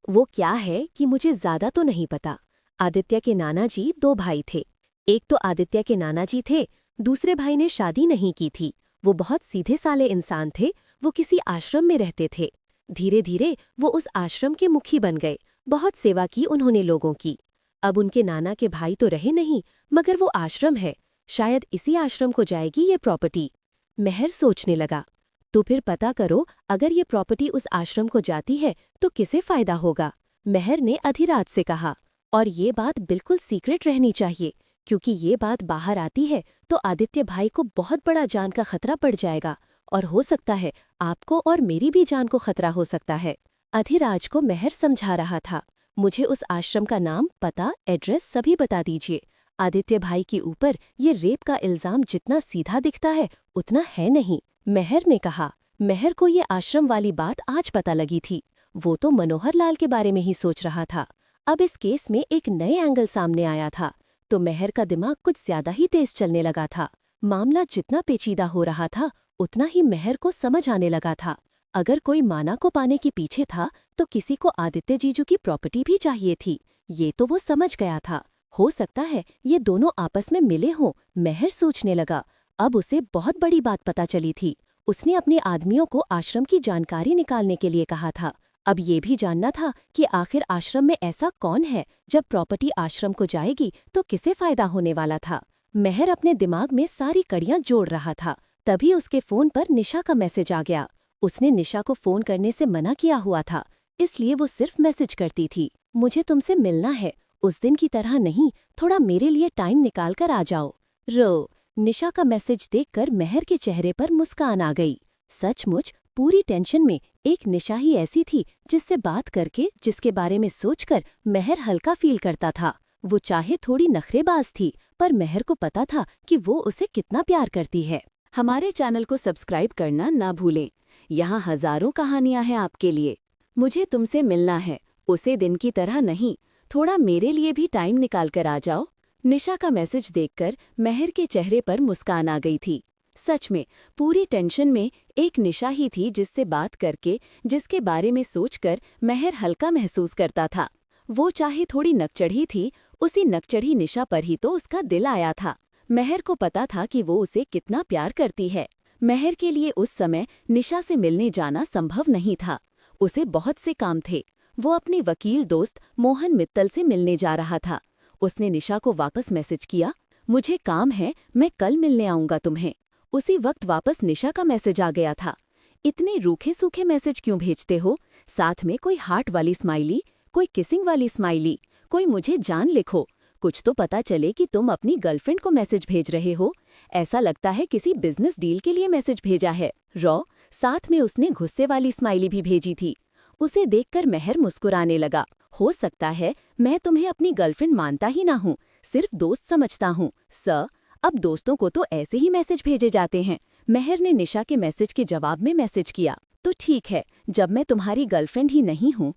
वो क्या है कि मुझे ज्यादा तो नहीं पता। आदित्य के नाना जी 2 भाई थे। एक तो आदित्य के नाना जी थे, दूसरे भाई ने शादी नहीं की थी। वो बहुत सीधे साले इंसान थे। वो किसी आश्रम में रहते थे। धीरे धीरे वो उस आश्रम के मुखी बन गए। बहुत सेवा की उन्होंने लोगों की। अब उनके नाना के भाई तो रहे नहीं, मगर वो आश्रम है, शायद इसी आश्रम को जाएगी ये प्रॉपर्टी। मेहर सोचने लगा, तो फिर पता करो, अगर ये प्रॉपर्टी उस आश्रम को जाती है तो किसे फायदा होगा? मेहर ने अधिराज से कहा। और ये बात बिल्कुल सीक्रेट रहनी चाहिए, क्योंकि ये बात बाहर आती है तो आदित्य भाई को बहुत बड़ा जान का खतरा पड़ जाएगा, और हो सकता है आपको और मेरी भी जान को खतरा हो सकता है। अधिराज को मेहर समझा रहा था। मुझे उस आश्रम का नाम, पता, एड्रेस सभी बता दीजिए। आदित्य भाई के ऊपर ये रेप का इल्जाम जितना सीधा दिखता है उतना है नहीं, मेहर ने कहा। मेहर को ये आश्रम वाली बात आज पता लगी थी। वो तो मनोहर लाल के बारे में ही सोच रहा था। अब इस केस में एक नए एंगल सामने आया था, तो मेहर का दिमाग कुछ ज्यादा ही तेज चलने लगा था। मामला जितना पेचीदा हो रहा था उतना ही मेहर को समझ आने लगा था। अगर कोई माना को पाने के पीछे था तो किसी को आदित्य जीजू की प्रॉपर्टी भी चाहिए थी। ये तो वो समझ गया था। हो सकता है ये दोनों आपस में मिले हों, मेहर सोचने लगा। अब उसे बहुत बड़ी बात पता चली थी। उसने अपने आदमियों को आश्रम की जानकारी निकालने के लिए कहा था। अब ये भी जानना था कि आखिर आश्रम में ऐसा कौन है, जब प्रॉपर्टी आश्रम को जाएगी तो किसे फायदा होने वाला था। मेहर अपने दिमाग में सारी कड़ियां जोड़ रहा था। तभी उसके फोन पर निशा का मैसेज आ गया। उसने निशा को फोन करने से मना किया हुआ था, इसलिए वो सिर्फ मैसेज करती थी। मुझे तुमसे मिलना है, उस दिन की तरह नहीं, थोड़ा मेरे लिए टाइम निकाल कर आ जाओ। रो। निशा का मैसेज देखकर मेहर के चेहरे पर मुस्कान आ गई। सचमुच पूरी टेंशन में एक निशा ही ऐसी थी जिससे बात करके, जिसके बारे में सोचकर मेहर हल्का फील करता था। वो चाहे थोड़ी नखरेबाज थी, पर मेहर को पता था कि वो उसे कितना प्यार करती है। हमारे चैनल को सब्सक्राइब करना ना भूलें। यहाँ हजारों कहानियां हैं आपके लिए। मुझे तुमसे मिलना है, उसे दिन की तरह नहीं, थोड़ा मेरे लिए भी टाइम निकाल कर आ जाओ। निशा का मैसेज देखकर मेहर के चेहरे पर मुस्कान आ गई थी। सच में पूरी टेंशन में एक निशा ही थी जिससे बात करके, जिसके बारे में सोचकर मेहर हल्का महसूस करता था। वो चाहे थोड़ी नकचढ़ी थी, उसी नकचढ़ी निशा पर ही तो उसका दिल आया था। मेहर को पता था कि वो उसे कितना प्यार करती है। मेहर के लिए उस समय निशा से मिलने जाना संभव नहीं था। उसे बहुत से काम थे। वो अपने वकील दोस्त मोहन मित्तल से मिलने जा रहा था। उसने निशा को वापस मैसेज किया, मुझे काम है, मैं कल मिलने आऊंगा तुम्हें। उसी वक्त वापस निशा का मैसेज आ गया था। इतने रूखे सूखे मैसेज क्यों भेजते हो? साथ में कोई हार्ट वाली स्माइली, कोई किसिंग वाली स्माइली, कोई मुझे जान लिखो। कुछ तो पता चले कि तुम अपनी गर्लफ्रेंड को मैसेज भेज रहे हो। ऐसा लगता है किसी बिजनेस डील के लिए मैसेज भेजा है। साथ में उसने गुस्से वाली स्माइली भी भेजी थी। उसे देखकर मेहर मुस्कुराने लगा। हो सकता है मैं तुम्हें अपनी गर्लफ्रेंड मानता ही ना हूँ, सिर्फ दोस्त समझता हूँ। अब दोस्तों को तो ऐसे ही मैसेज भेजे जाते हैं। मेहर ने निशा के मैसेज के जवाब में मैसेज किया, तो ठीक है, जब मैं तुम्हारी गर्लफ्रेंड ही नहीं हूँ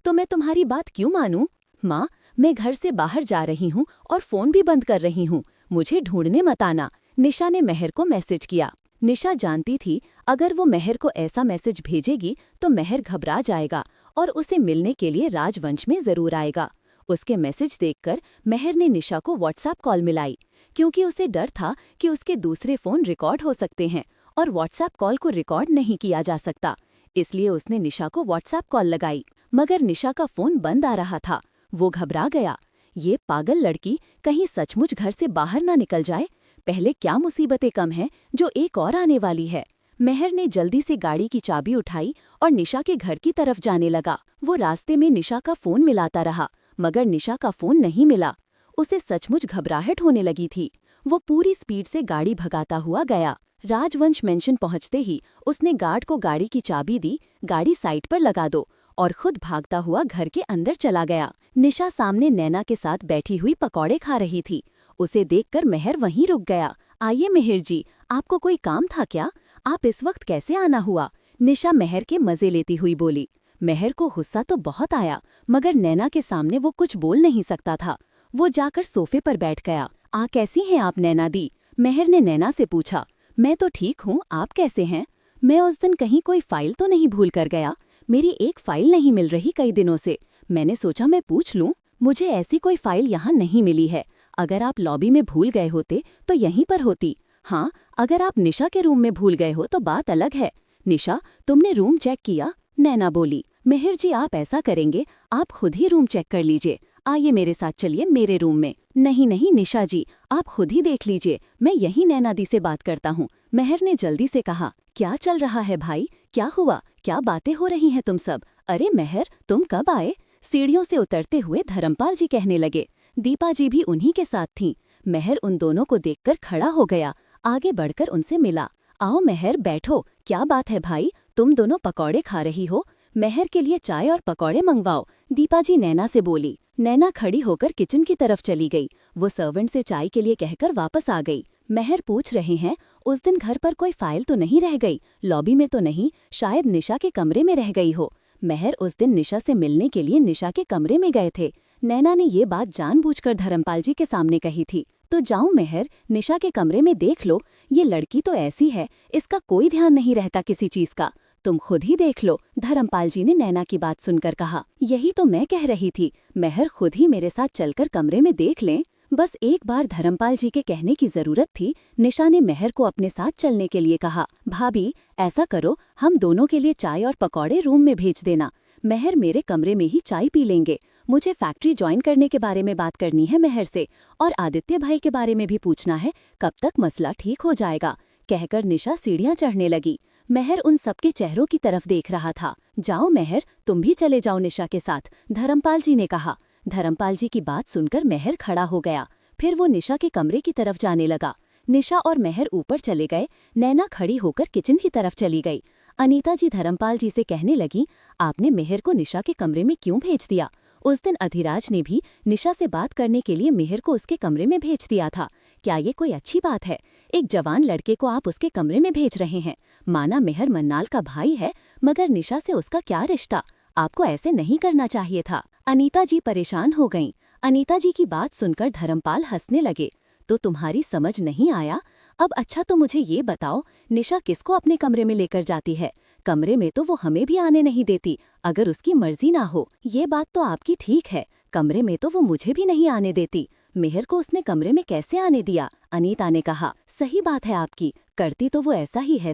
तो मैं तुम्हारी बात क्यों मानूं? माँ, मैं घर से बाहर जा रही हूँ और फोन भी बंद कर रही हूँ, मुझे ढूंढने मत आना। निशा ने मेहर को मैसेज किया। निशा जानती थी अगर वो मेहर को ऐसा मैसेज भेजेगी तो मेहर घबरा जाएगा और उसे मिलने के लिए राजवंश में जरूर आएगा। उसके मैसेज देखकर मेहर ने निशा को व्हाट्सएप कॉल मिलाई, क्योंकि उसे डर था कि उसके दूसरे फोन रिकॉर्ड हो सकते हैं और व्हाट्सएप कॉल को रिकॉर्ड नहीं किया जा सकता। इसलिए उसने निशा को व्हाट्सएप कॉल लगाई, मगर निशा का फोन बंद आ रहा था। वो घबरा गया। ये पागल लड़की कहीं सचमुच घर से बाहर ना निकल जाए। पहले क्या मुसीबतें कम हैं जो एक और आने वाली है। मेहर ने जल्दी से गाड़ी की चाबी उठाई और निशा के घर की तरफ जाने लगा। वो रास्ते में निशा का फोन मिलाता रहा, मगर निशा का फोन नहीं मिला। उसे सचमुच घबराहट होने लगी थी। वो पूरी स्पीड से गाड़ी भगाता हुआ गया। राजवंश मेंशन पहुंचते ही उसने गार्ड को गाड़ी की चाबी दी, गाड़ी साइड पर लगा दो, और खुद भागता हुआ घर के अंदर चला गया। निशा सामने नैना के साथ बैठी हुई पकौड़े खा रही थी। उसे देखकर मेहर वहीं रुक गया। आइए मेहर जी, आपको कोई काम था क्या? आप इस वक्त कैसे आना हुआ? निशा मेहर के मजे लेती हुई बोली। मेहर को गुस्सा तो बहुत आया, मगर नैना के सामने वो कुछ बोल नहीं सकता था। वो जाकर सोफे पर बैठ गया। कैसी हैं आप नैना दी? मेहर ने नैना से पूछा। मैं तो ठीक हूँ, आप कैसे हैं? मैं उस दिन कहीं कोई फाइल तो नहीं भूल कर गया? मेरी एक फाइल नहीं मिल रही कई दिनों से। मैंने सोचा मैं पूछ लूं। मुझे ऐसी कोई फाइल यहाँ नहीं मिली है। अगर आप लॉबी में भूल गए होते तो यहीं पर होती। हाँ, अगर आप निशा के रूम में भूल गए हो तो बात अलग है। निशा, तुमने रूम चेक किया? नैना बोली। मेहर जी, आप ऐसा करेंगे, आप खुद ही रूम चेक कर लीजिए। आइए मेरे साथ चलिए मेरे रूम में। नहीं नहीं निशा जी, आप खुद ही देख लीजिए, मैं यही नैना दी से बात करता हूँ। मेहर ने जल्दी से कहा। क्या चल रहा है भाई? क्या हुआ? क्या बातें हो रही हैं तुम सब? अरे मेहर, तुम कब आए? सीढ़ियों से उतरते हुए धर्मपाल जी कहने लगे। दीपा जी भी उन्हीं के साथ थीं। मेहर उन दोनों को देखकर खड़ा हो गया, आगे बढ़कर उनसे मिला। आओ मेहर, बैठो। क्या बात है भाई, तुम दोनों पकौड़े खा रही हो? मेहर के लिए चाय और पकौड़े मंगवाओ, दीपा जी नैना से बोली। नैना खड़ी होकर किचन की तरफ चली गई। वो सर्वेंट से चाय के लिए कहकर वापस आ गई। मेहर पूछ रहे हैं, उस दिन घर पर कोई फाइल तो नहीं रह गई? लॉबी में तो नहीं, शायद निशा के कमरे में रह गई हो। मेहर उस दिन निशा से मिलने के लिए निशा के कमरे में गए थे। नैना ने ये बात जानबूझकर धर्मपाल जी के सामने कही थी। तो जाओ मेहर, निशा के कमरे में देख लो। ये लड़की तो ऐसी है, इसका कोई ध्यान नहीं रहता किसी चीज का। तुम खुद ही देख लो, धर्मपाल जी ने नैना की बात सुनकर कहा। यही तो मैं कह रही थी, मेहर खुद ही मेरे साथ चलकर कमरे में देख लें। बस एक बार धर्मपाल जी के कहने की जरूरत थी। निशा ने मेहर को अपने साथ चलने के लिए कहा। भाभी, ऐसा करो, हम दोनों के लिए चाय और पकौड़े रूम में भेज देना। मेहर मेरे कमरे में ही चाय पी लेंगे। मुझे फैक्ट्री ज्वाइन करने के बारे में बात करनी है मेहर से, और आदित्य भाई के बारे में भी पूछना है, कब तक मसला ठीक हो जाएगा, कहकर निशा सीढ़ियां चढ़ने लगी। मेहर उन सबके चेहरों की तरफ देख रहा था। जाओ मेहर, तुम भी चले जाओ निशा के साथ, धर्मपाल जी ने कहा। धर्मपाल जी की बात सुनकर मेहर खड़ा हो गया। फिर वो निशा के कमरे की तरफ जाने लगा। निशा और मेहर ऊपर चले गए। नैना खड़ी होकर किचन की तरफ चली गई। अनीता जी धर्मपाल जी से कहने लगी, आपने मेहर को निशा के कमरे में क्यों भेज दिया? उस दिन अधिराज ने भी निशा से बात करने के लिए मेहर को उसके कमरे में भेज दिया था। क्या ये कोई अच्छी बात है? एक जवान लड़के को आप उसके कमरे में भेज रहे हैं। माना मेहर मन्नाल का भाई है, मगर निशा से उसका क्या रिश्ता? आपको ऐसे नहीं करना चाहिए था। अनीता जी परेशान हो गईं। अनीता जी की बात सुनकर धर्मपाल हंसने लगे। तो तुम्हारी समझ नहीं आया? अब अच्छा तो मुझे ये बताओ, निशा किसको अपने कमरे में लेकर जाती है? कमरे में तो वो हमें भी आने नहीं देती, अगर उसकी मर्जी ना हो। ये बात तो आपकी ठीक है, कमरे में तो वो मुझे भी नहीं आने देती। मेहर को उसने कमरे में कैसे आने दिया? अनीता ने कहा। सही बात है आपकी, करती तो वो ऐसा ही है।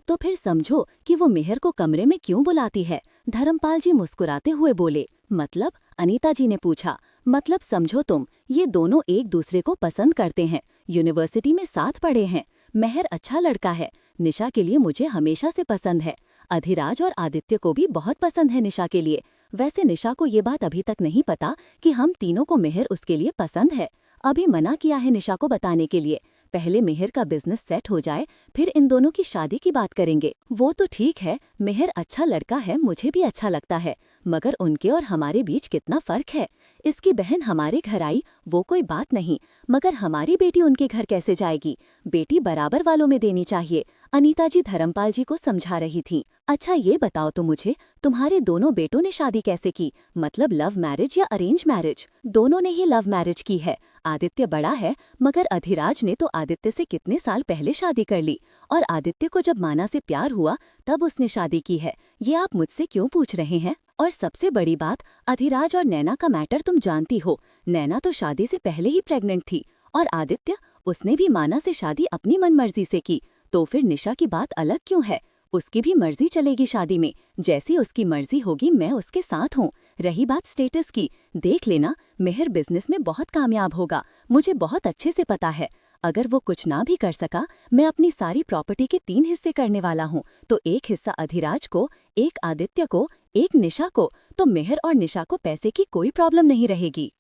तो फिर समझो कि वो मेहर को कमरे में क्यों बुलाती है? धर्मपाल जी मुस्कुराते हुए बोले। मतलब? अनीता जी ने पूछा। मतलब समझो तुम, ये दोनों एक दूसरे को पसंद करते हैं, यूनिवर्सिटी में साथ पढ़े हैं। मेहर अच्छा लड़का है, निशा के लिए मुझे हमेशा से पसंद है। अधिराज और आदित्य को भी बहुत पसंद है निशा के लिए। वैसे निशा को ये बात अभी तक नहीं पता कि हम तीनों को मेहर उसके लिए पसंद है। अभी मना किया है निशा को बताने के लिए। पहले मेहर का बिजनेस सेट हो जाए, फिर इन दोनों की शादी की बात करेंगे। वो तो ठीक है, मेहर अच्छा लड़का है, मुझे भी अच्छा लगता है, मगर उनके और हमारे बीच कितना फर्क है। इसकी बहन हमारे घर आई, वो कोई बात नहीं, मगर हमारी बेटी उनके घर कैसे जाएगी? बेटी बराबर वालों में देनी चाहिए। अनीता जी धर्मपाल जी को समझा रही थीं। अच्छा ये बताओ तो मुझे, तुम्हारे दोनों बेटों ने शादी कैसे की? मतलब लव मैरिज या अरेंज मैरिज? दोनों ने ही लव मैरिज की है। आदित्य बड़ा है, मगर अधिराज ने तो आदित्य से कितने साल पहले शादी कर ली, और आदित्य को जब माना से प्यार हुआ तब उसने शादी की है। ये आप मुझसे क्यों पूछ रहे हैं? और सबसे बड़ी बात, अधिराज और नैना का मैटर तुम जानती हो। नैना तो शादी से पहले ही प्रेग्नेंट थी, और आदित्य, उसने भी माना से शादी अपनी मनमर्जी से की। तो फिर निशा की बात अलग क्यों है? उसकी भी मर्जी चलेगी शादी में, जैसी उसकी मर्जी होगी मैं उसके साथ हूँ। रही बात स्टेटस की, देख लेना, मेहर बिजनेस में बहुत कामयाब होगा, मुझे बहुत अच्छे से पता है। अगर वो कुछ ना भी कर सका, मैं अपनी सारी प्रॉपर्टी के 3 हिस्से करने वाला हूँ। तो एक हिस्सा अधिराज को, एक आदित्य को, एक निशा को। तो मेहर और निशा को पैसे की कोई प्रॉब्लम नहीं रहेगी।